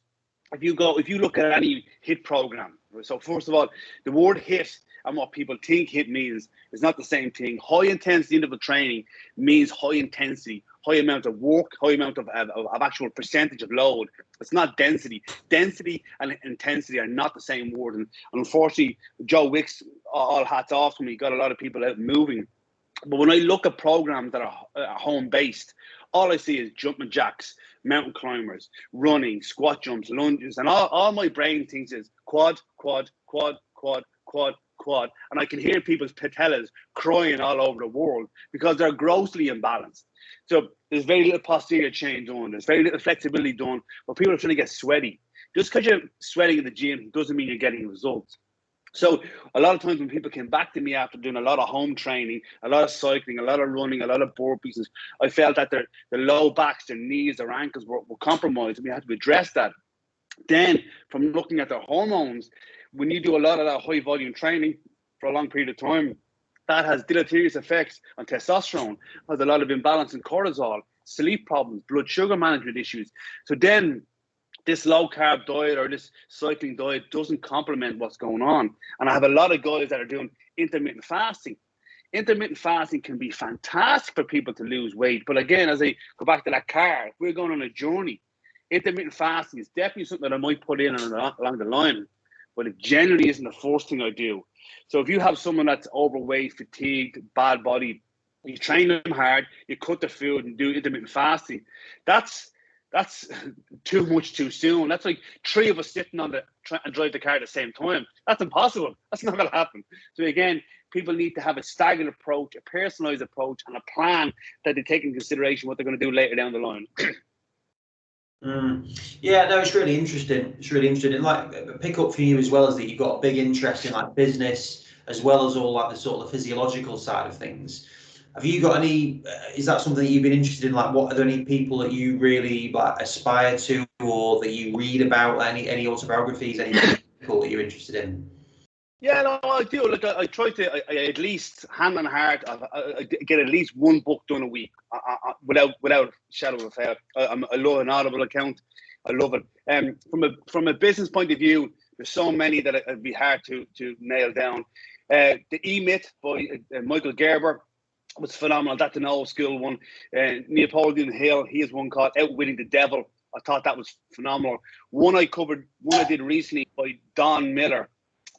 B: if you look at any HIIT program. So first of all, the word HIIT and what people think HIIT means is not the same thing. High intensity interval training means high intensity, high amount of work, high amount of actual percentage of load. It's not density. Density and intensity are not the same word. And unfortunately, Joe Wicks, all hats off to me, got a lot of people out moving. But when I look at programs that are home-based, all I see is jumping jacks, mountain climbers, running, squat jumps, lunges, and all my brain thinks is quad, quad, quad, quad, quad, quad. And I can hear people's patellas crying all over the world because they're grossly imbalanced. So there's very little posterior chain done. There's very little flexibility done, but people are trying to get sweaty. Just because you're sweating in the gym doesn't mean you're getting results. So a lot of times when people came back to me after doing a lot of home training, a lot of cycling, a lot of running, a lot of burpees, I felt that their low backs, their knees, their ankles were compromised, and we had to address that. Then from looking at their hormones, when you do a lot of that high volume training for a long period of time, that has deleterious effects on testosterone, has a lot of imbalance in cortisol, sleep problems, blood sugar management issues. So then this low carb diet or this cycling diet doesn't complement what's going on. And I have a lot of guys that are doing intermittent fasting. Intermittent fasting can be fantastic for people to lose weight. But again, as I go back to that car, if we're going on a journey, intermittent fasting is definitely something that I might put in along the line, but it generally isn't the first thing I do. So if you have someone that's overweight, fatigued, bad body, you train them hard, you cut the food and do intermittent fasting, that's too much too soon. That's like three of us sitting on and drive the car at the same time. That's impossible. That's not going to happen. So again, people need to have a staggered approach, a personalized approach, and a plan that they take into consideration what they're going to do later down the line.
A: Yeah, no, it's really interesting. It's really interesting. And like, pick up for you as well as that you've got a big interest in like business as well as all like the sort of physiological side of things. Have you got any? Is that something that you've been interested in? Like, what are there any people that you really like aspire to, or that you read about? Any autobiographies? Any people that you're interested in?
B: Yeah, no, I do. Like, I try to, I at least hand on heart, I get at least one book done a week, without shadow of a doubt. I love an Audible account. I love it. From a business point of view, there's so many that it'd be hard to nail down. The E-Myth by Michael Gerber was phenomenal. That's an old school one. Napoleon Hill, he has one called Outwitting the Devil. I thought that was phenomenal. One I did recently by Don Miller,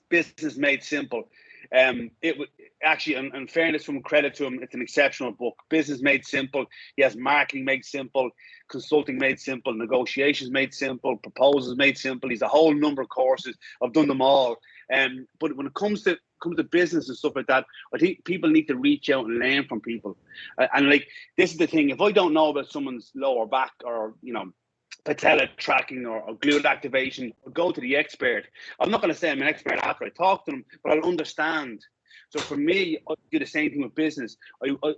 B: Business Made Simple. It would actually, in fairness, from credit to him, it's an exceptional book. Business Made Simple. He has marketing made simple, consulting made simple, negotiations made simple, proposals made simple. He's a whole number of courses. I've done them all. But when it comes to business and stuff like that, I think people need to reach out and learn from people. And like, this is the thing: if I don't know about someone's lower back or patella tracking or glute activation, I'll go to the expert. I'm not going to say I'm an expert after I talk to them, but I'll understand. So for me, I do the same thing with business.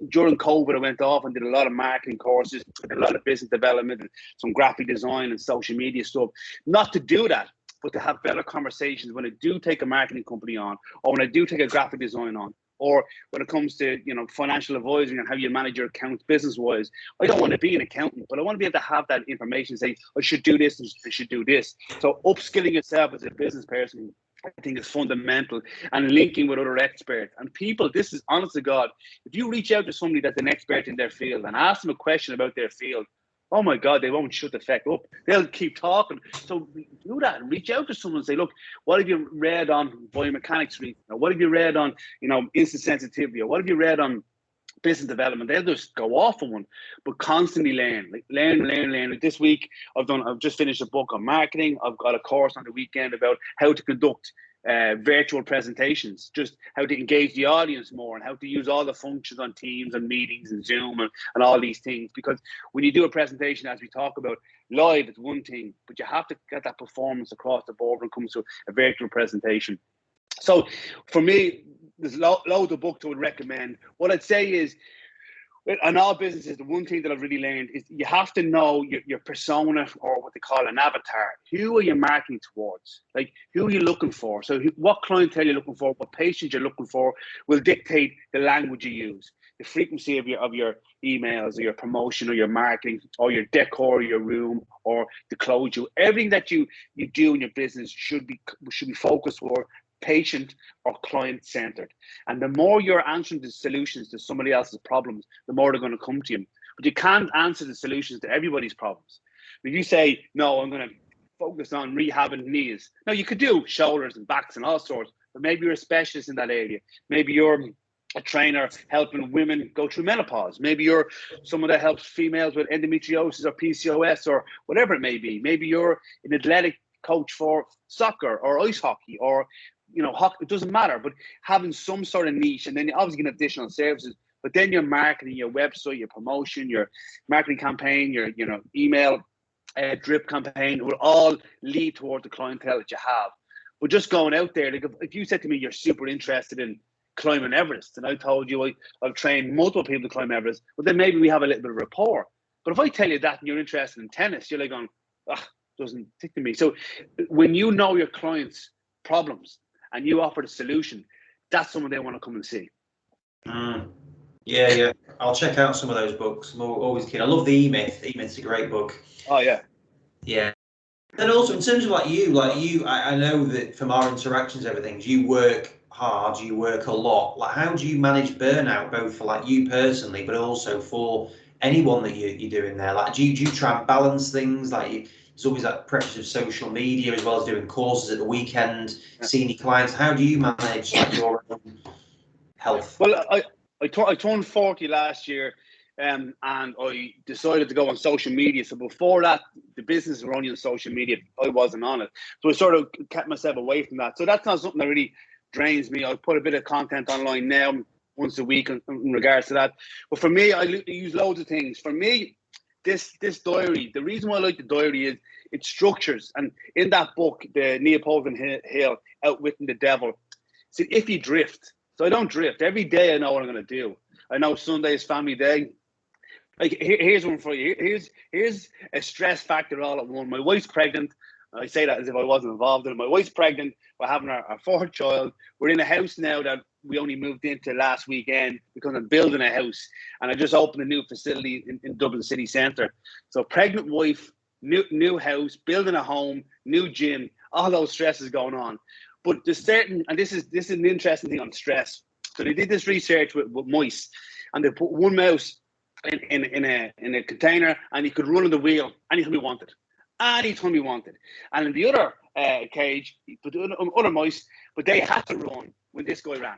B: During COVID, I went off and did a lot of marketing courses, did a lot of business development, and some graphic design and social media stuff. Not to do that, but to have better conversations when I do take a marketing company on, or when I do take a graphic design on, or when it comes to financial advising and how you manage your accounts business-wise. I don't want to be an accountant, but I want to be able to have that information, say, I should do this and I should do this. So upskilling yourself as a business person, I think, is fundamental, and linking with other experts. And people, this is honest to God, if you reach out to somebody that's an expert in their field and ask them a question about their field, oh my God, they won't shut the feck up. They'll keep talking. So do that and reach out to someone and say, look, what have you read on biomechanics recently? Or what have you read on, instant sensitivity? Or what have you read on business development? They'll just go off on one, but constantly learn. Like learn. Like this week, I've just finished a book on marketing. I've got a course on the weekend about how to conduct virtual presentations, just how to engage the audience more and how to use all the functions on Teams and meetings and Zoom and all these things. Because when you do a presentation, as we talk about, live is one thing, but you have to get that performance across the board when it comes to a virtual presentation. So for me, there's loads of books I would recommend. What I'd say is, In all businesses, the one thing that I've really learned is you have to know your persona, or what they call an avatar. Who are you marketing towards? Like, who are you looking for? So what clientele you're looking for, what patients you're looking for will dictate the language you use, the frequency of your emails, or your promotion, or your marketing, or your decor, or your room, or the clothes. Everything that you do in your business should be focused for patient or client centered. And the more you're answering the solutions to somebody else's problems, the more they're going to come to you. But you can't answer the solutions to everybody's problems. If you say, no, I'm going to focus on rehabbing knees. No, you could do shoulders and backs and all sorts, but maybe you're a specialist in that area. Maybe you're a trainer helping women go through menopause. Maybe you're someone that helps females with endometriosis or PCOS or whatever it may be. Maybe you're an athletic coach for soccer or ice hockey, or hockey. It doesn't matter, but having some sort of niche, and then you obviously get additional services. But then your marketing, your website, your promotion, your marketing campaign, your email drip campaign will all lead towards the clientele that you have. But just going out there, like if you said to me you're super interested in climbing Everest, and I told you I've trained multiple people to climb Everest, but then maybe we have a little bit of rapport. But if I tell you that and you're interested in tennis, you're like going, doesn't tick to me. So when you know your clients' problems and you offer the solution, that's someone they want to come and see.
A: Yeah. I'll check out some of those books. I'm always keen. I love the E-Myth. E-Myth's a great book.
B: Oh, yeah.
A: Yeah. And also, in terms of like you, I know that from our interactions, everything, you work hard, you work a lot. Like, how do you manage burnout, both for like you personally, but also for anyone that you're doing there? Like, do you try and balance things? Like, there's always that pressure of social media, as well as doing courses at the weekend, seeing your clients. How do you manage your own health?
B: Well, I turned 40 last year, and I decided to go on social media. So before that, the business were only on social media. I wasn't on it. So I sort of kept myself away from that. So that's not something that really drains me. I put a bit of content online now once a week in regards to that. But for me, I use loads of things. For me, this diary, the reason why I like the diary is it structures. And in that book, the Neapolitan Hill, Outwitting the Devil, said if you drift. So I don't drift. Every day I know what I'm going to do. I know Sunday is family day. Like, here's one for you. Here's a stress factor all at one. My wife's pregnant. I say that as if I wasn't involved in it. My wife's pregnant. We're having our fourth child. We're in a house now that we only moved into last weekend because I'm building a house. And I just opened a new facility in Dublin city centre. So pregnant wife, new house, building a home, new gym, all those stresses going on. But there's certain, and this is an interesting thing on stress. So they did this research with mice, and they put one mouse in a container, and he could run on the wheel anytime he wanted. Anytime he wanted. And in the other cage, he put other mice, but they had to run when this guy ran.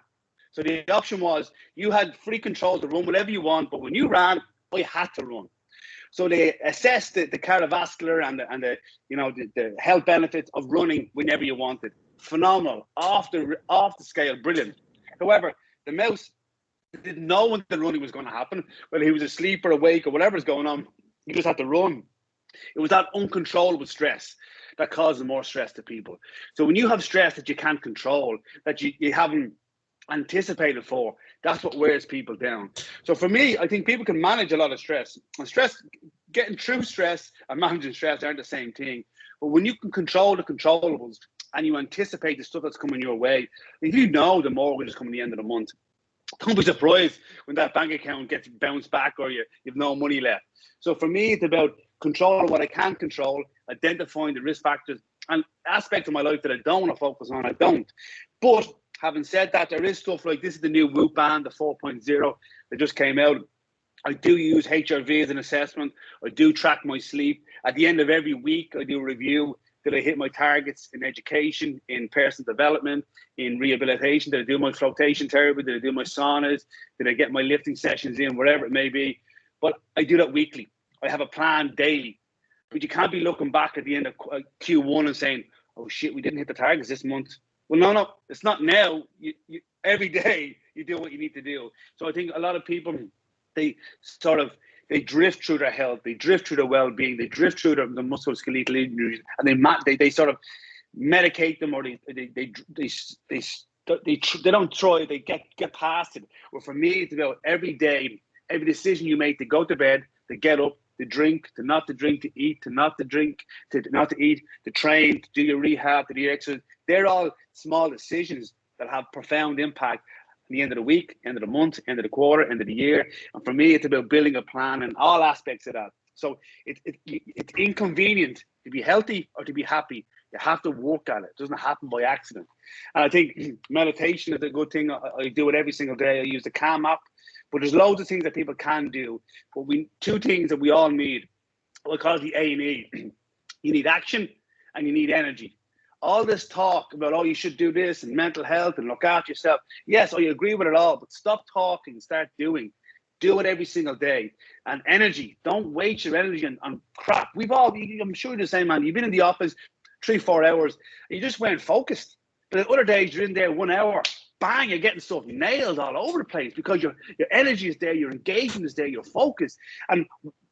B: So the option was you had free control to run whatever you want, but when you ran, I had to run. So they assessed the cardiovascular and the health benefits of running whenever you wanted. Phenomenal, off the scale, brilliant. However, the mouse didn't know when the running was going to happen, whether he was asleep or awake or whatever's going on. He just had to run. It was that uncontrollable stress that causes more stress to people. So when you have stress that you can't control, that you haven't anticipated for, that's what wears people down. So for me, I think people can manage a lot of stress. And getting through stress and managing stress aren't the same thing. But when you can control the controllables and you anticipate the stuff that's coming your way, if you know the mortgage is coming at the end of the month, don't be surprised when that bank account gets bounced back or you've no money left. So for me, it's about controlling what I can control, identifying the risk factors and aspects of my life that I don't want to focus on, I don't. But having said that, there is stuff like this is the new Whoop band, the 4.0 that just came out. I do use HRV as an assessment. I do track my sleep. At the end of every week, I do a review. Did I hit my targets in education, in personal development, in rehabilitation? Did I do my flotation therapy? Did I do my saunas? Did I get my lifting sessions in, whatever it may be? But I do that weekly. I have a plan daily. But you can't be looking back at the end of Q1 and saying, oh shit, we didn't hit the targets this month. Well, no, it's not now. You every day you do what you need to do. So I think a lot of people, they drift through their health, they drift through their well-being, they drift through the musculoskeletal injuries, and they sort of medicate them, or they don't try, they get past it. Well, for me, it's about every day every decision you make to go to bed, to get up, to drink, to not to drink, to eat, to not to drink, to not to eat, to train, to do your rehab, to do your exercise. They're all small decisions that have profound impact at the end of the week, end of the month, end of the quarter, end of the year. And for me, it's about building a plan and all aspects of that. So it's inconvenient to be healthy or to be happy. You have to work at it. It doesn't happen by accident. And I think meditation is a good thing. I do it every single day. I use the Calm app. But there's loads of things that people can do. But two things that we all need, we call it the A&E. You need action and you need energy. All this talk about, oh, you should do this and mental health and look after yourself. Yes, I agree with it all, but stop talking, start doing. Do it every single day. And energy, don't waste your energy on crap. I'm sure you're the same, man. You've been in the office 3-4 hours, and you just weren't focused. But the other days you're in there 1 hour, bang, you're getting stuff nailed all over the place because your energy is there, your engagement is there, your focus. And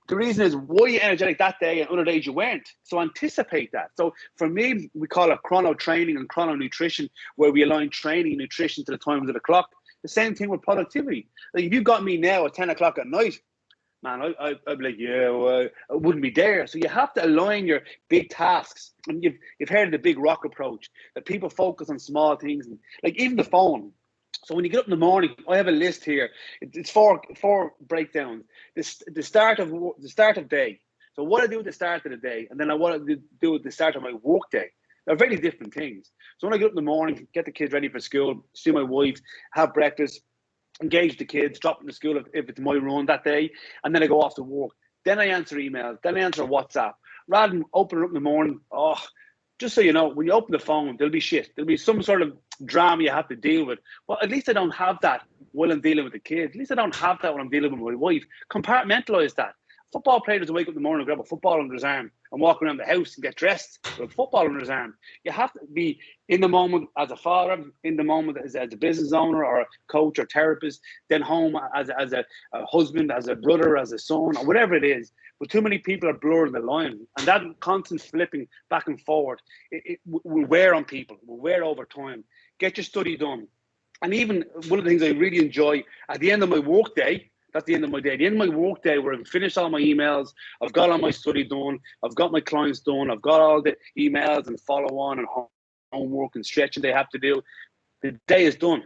B: the reason is why you're energetic that day and other days you weren't. So anticipate that. So for me, we call it chrono training and chrono nutrition, where we align training and nutrition to the times of the clock. The same thing with productivity. Like if you got me now at 10 o'clock at night, man, I'd be like, yeah, well, I wouldn't be there. So you have to align your big tasks. And you've heard of the big rock approach, that people focus on small things, and like even the phone. So when you get up in the morning, I have a list here. It's four breakdowns. The start of day. So what I do at the start of the day, and then I want to do at the start of my work day. They're very different things. So when I get up in the morning, get the kids ready for school, see my wife, have breakfast, engage the kids, drop them to school if it's my run that day, and then I go off to work. Then I answer emails, then I answer WhatsApp. Rather than opening up in the morning, just so you know, when you open the phone, there'll be shit. There'll be some sort of drama you have to deal with. Well, at least I don't have that while I'm dealing with the kids. At least I don't have that when I'm dealing with my wife. Compartmentalize that. Football players wake up in the morning and grab a football under his arm and walk around the house and get dressed with a football under his arm. You have to be in the moment as a father, in the moment as a business owner or a coach or therapist, then home as a husband, as a brother, as a son, or whatever it is. But too many people are blurring the line. And that constant flipping back and forward, it will wear on people, will wear over time. Get your study done. And even one of the things I really enjoy, at the end of my work day, that's the end of my day. At the end of my work day, where I've finished all my emails, I've got all my study done, I've got my clients done, I've got all the emails and follow-on and homework and stretching they have to do. The day is done.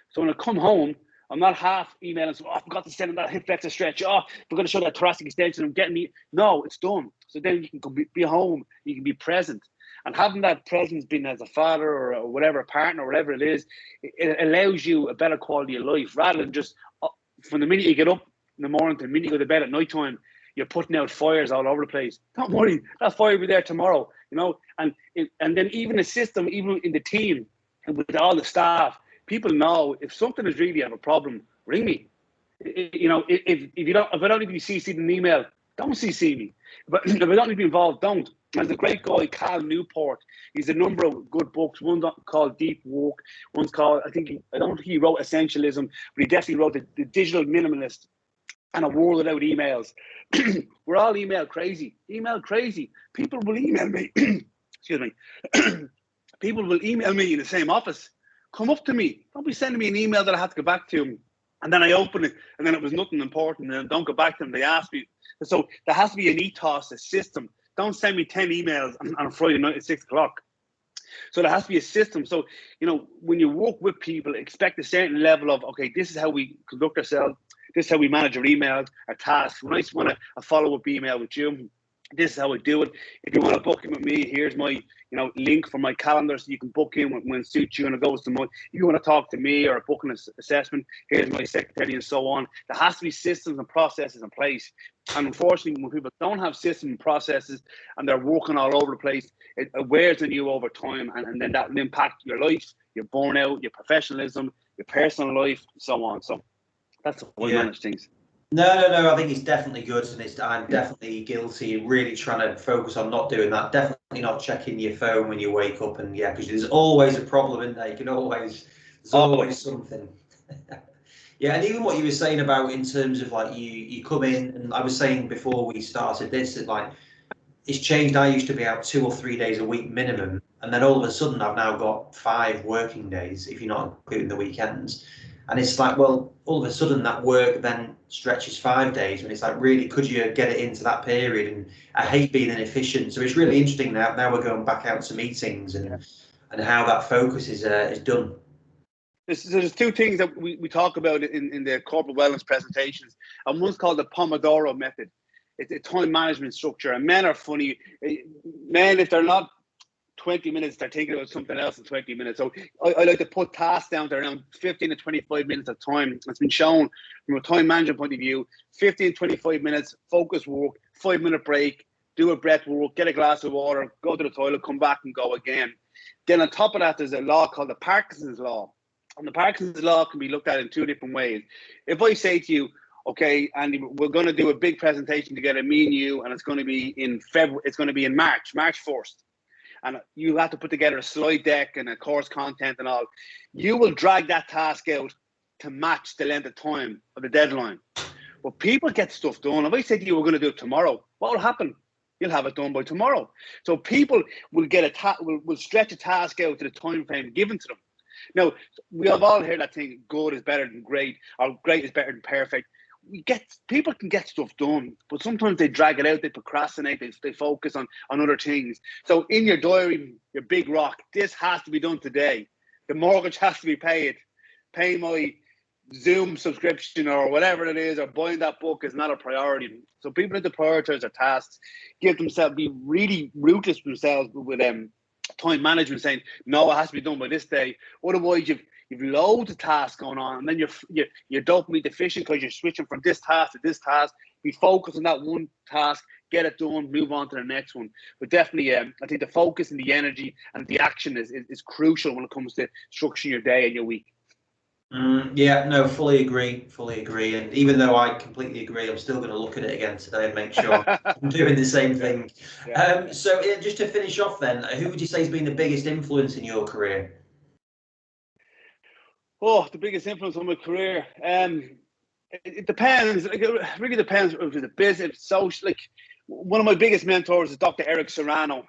B: So when I come home, I'm not half emailing, so, I forgot to send them that hip flexor stretch. I forgot to show that thoracic extension. I'm getting me. No, it's done. So then you can be home. You can be present. And having that presence, being as a father or whatever, a partner or whatever it is, it allows you a better quality of life rather than just from the minute you get up in the morning to the minute you go to bed at night time, you're putting out fires all over the place. Don't worry, that fire will be there tomorrow, you know. And then even the system, even in the team and with all the staff, people know if something is really have a problem, ring me. You know, if I don't need to be CC'd in an email, don't CC me. But if I don't need to be involved, don't. There's a great guy, Cal Newport. He's a number of good books. One's called Deep Work. One's called, I don't think he wrote Essentialism, but he definitely wrote the Digital Minimalist and a world without emails. We're all email crazy. Email crazy. People will email me. Excuse me. People will email me in the same office. Come up to me. Don't be sending me an email that I have to go back to. And then I open it, and then it was nothing important, and don't go back to them. They ask me. So there has to be an ethos, a system. Don't send me 10 emails on a Friday night at 6 o'clock. So there has to be a system. So, you know, when you work with people, expect a certain level of, okay, this is how we conduct ourselves. This is how we manage our emails, our tasks. When I just want a follow-up email with you, this is how I do it. If you want to book in with me, here's my, link for my calendar so you can book in when it suits you and it goes to my, if you want to talk to me or book an assessment, here's my secretary and so on. There has to be systems and processes in place. And unfortunately, when people don't have systems and processes and they're working all over the place, it wears on you over time, and then that will impact your life, your burnout, your professionalism, your personal life, and so on. So that's how I manage things.
A: No. I think it's definitely good, and I'm definitely guilty. Really trying to focus on not doing that. Definitely not checking your phone when you wake up, and because there's always a problem, isn't there? There's always something. Yeah, and even what you were saying about in terms of like you come in, and I was saying before we started this that like it's changed. I used to be out 2 or 3 days a week minimum, and then all of a sudden I've now got 5 working days if you're not including the weekends. And it's like, well, all of a sudden that work then stretches 5 days, and it's like, really, could you get it into that period? And I hate being inefficient. So it's really interesting now we're going back out to meetings and how that focus is done.
B: There's two things that we talk about in the corporate wellness presentations, and one's called the Pomodoro method. It's a time management structure, and men are funny. Men, if they're not 20 minutes, they're thinking about something else in 20 minutes. So I like to put tasks down to around 15 to 25 minutes of time. It's been shown from a time management point of view, 15 to 25 minutes, focus work, 5-minute break, do a breath work, get a glass of water, go to the toilet, come back and go again. Then on top of that, there's a law called the Parkinson's law. And the Parkinson's law can be looked at in two different ways. If I say to you, okay, Andy, we're going to do a big presentation together, me and you, and it's going to be in February, it's going to be in March 1st. And you have to put together a slide deck and a course content and all. You will drag that task out to match the length of time of the deadline. But people get stuff done. If I say to you, we're going to do it tomorrow, what will happen? You'll have it done by tomorrow. So people will get will stretch a task out to the time frame given to them. Now, we have all heard that thing, good is better than great, or great is better than perfect. People can get stuff done, but sometimes they drag it out, they procrastinate, they focus on other things. So in your diary, your big rock, this has to be done today. The mortgage has to be paid. Pay my Zoom subscription or whatever it is, or buying that book is not a priority. So people need to prioritize their tasks, be really ruthless with themselves with time management, saying, no, it has to be done by this day. Otherwise, you've loads of tasks going on, and then you're dopamine deficient because you're switching from this task to this task. Be focused on that one task, get it done, move on to the next one. But definitely, I think the focus and the energy and the action is crucial when it comes to structuring your day and your week.
A: Yeah, no, fully agree. And even though I completely agree, I'm still going to look at it again today and make sure I'm doing the same thing. Yeah. So just to finish off then, who would you say has been the biggest influence in your career?
B: Oh, the biggest influence on my career. It depends. Like, it really depends if it's a business, social. Like, one of my biggest mentors is Dr. Eric Serrano.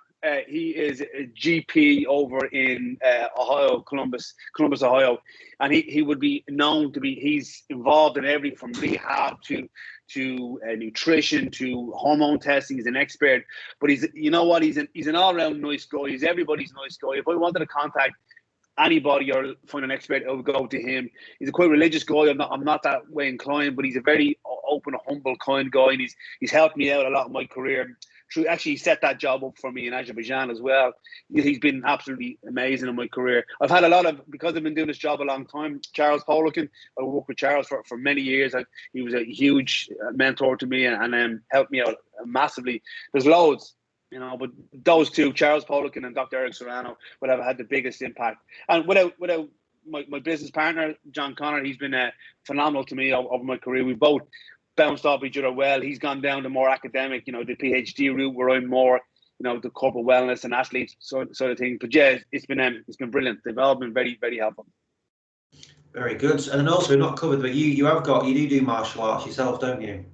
B: He is a GP over in Ohio, Columbus, Ohio, and he would be known to be. He's involved in everything from rehab to nutrition to hormone testing. He's an expert, but he's an all-round nice guy. He's everybody's nice guy. If I wanted to contact anybody or find an expert, I would go to him. He's a quite religious guy. I'm not that way inclined, but he's a very open, humble, kind guy, and he's helped me out a lot in my career. Actually, he set that job up for me in Azerbaijan as well. He's been absolutely amazing in my career. I've had a lot of, because I've been doing this job a long time, Charles Poliquin. I worked with Charles for many years. He was a huge mentor to me and helped me out massively. There's loads. But those two, Charles Poliquin and Dr. Eric Serrano, would have had the biggest impact. And without my business partner, John Connor, he's been phenomenal to me over my career. We both bounced off each other well. He's gone down the more academic, the PhD route, where I'm more, the corporate wellness and athletes sort of thing. But yeah, it's been brilliant. They've all been very, very helpful.
A: Very good. And then also, not covered, but you do martial arts yourself, don't you?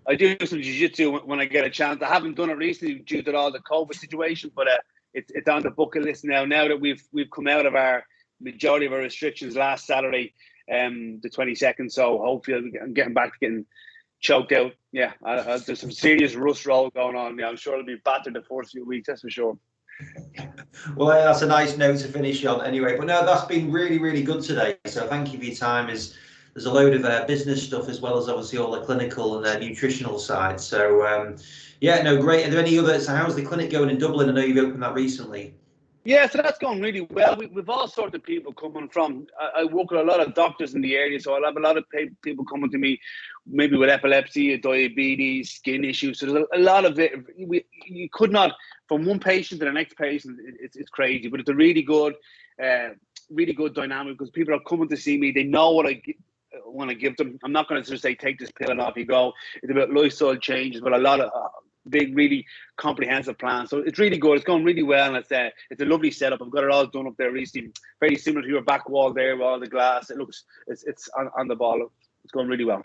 B: I do some jiu-jitsu when I get a chance. I haven't done it recently due to all the COVID situation, but it's on the bucket list now. Now that we've come out of our majority of our restrictions last Saturday, the 22nd. So hopefully I'm getting back to getting choked out. Yeah, there's some serious rust roll going on. Yeah, I'm sure it'll be battered the first few weeks. That's for sure.
A: Well, that's a nice note to finish on anyway. But no, that's been really, really good today. So thank you for your time. There's a load of business stuff as well as obviously all the clinical and nutritional side. So yeah, no, great. Are there any others? So how's the clinic going in Dublin? I know you've opened that recently.
B: Yeah, so that's going really well. We've all sorts of people coming from. I work with a lot of doctors in the area, so I'll have a lot of people coming to me, maybe with epilepsy, diabetes, skin issues. So there's a lot of it. You could not, from one patient to the next patient, it's crazy. But it's a really good dynamic because people are coming to see me. They know what I want to give them. I'm not going to just say, take this pill and off you go. It's about lifestyle changes, but a lot of big, really comprehensive plan. So it's really good. It's going really well, and it's a lovely setup. I've got it all done up there recently, very similar to your back wall there with all the glass. It's on the ball. It's going really well.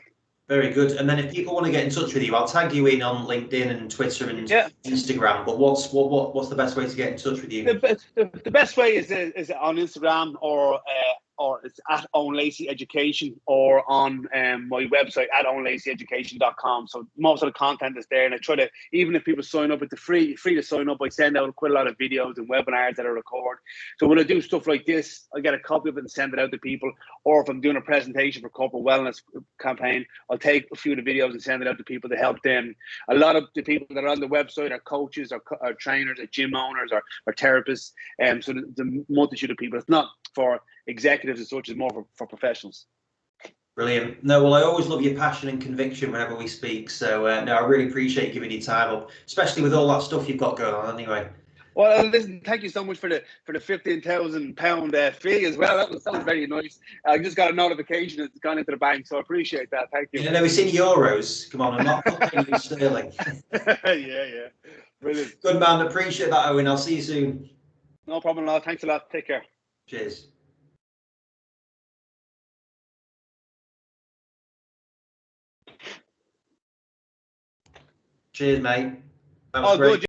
A: Very good. And then if people want to get in touch with you, I'll tag you in on LinkedIn and Twitter and Instagram. But what's the best way to get in touch with you?
B: The best way is on Instagram or or it's at Owen Lacey Education, or on my website at owenlacyeducation.com. So most of the content is there, and I try to, even if people sign up, it's free to sign up. I send out quite a lot of videos and webinars that I record. So when I do stuff like this, I get a copy of it and send it out to people. Or if I'm doing a presentation for corporate wellness campaign, I'll take a few of the videos and send it out to people to help them. A lot of the people that are on the website are coaches, or trainers, or gym owners, or therapists. So the multitude of people. It's not for executives as such, as more for professionals.
A: Brilliant. No, well, I always love your passion and conviction whenever we speak. So no, I really appreciate giving you time up, especially with all that stuff you've got going on anyway.
B: Well, listen, thank you so much for the £15,000 fee as well. That was very nice. I just got a notification it's gone into the bank, so I appreciate that. Thank you.
A: Yeah, no, it's in euros. Come on, I'm not paying you sterling.
B: Yeah. Brilliant.
A: Good man. Appreciate that, Owen. I'll see you soon.
B: No problem at all. Thanks a lot. Take care.
A: Cheers. Cheers, mate. That was great.
B: Good.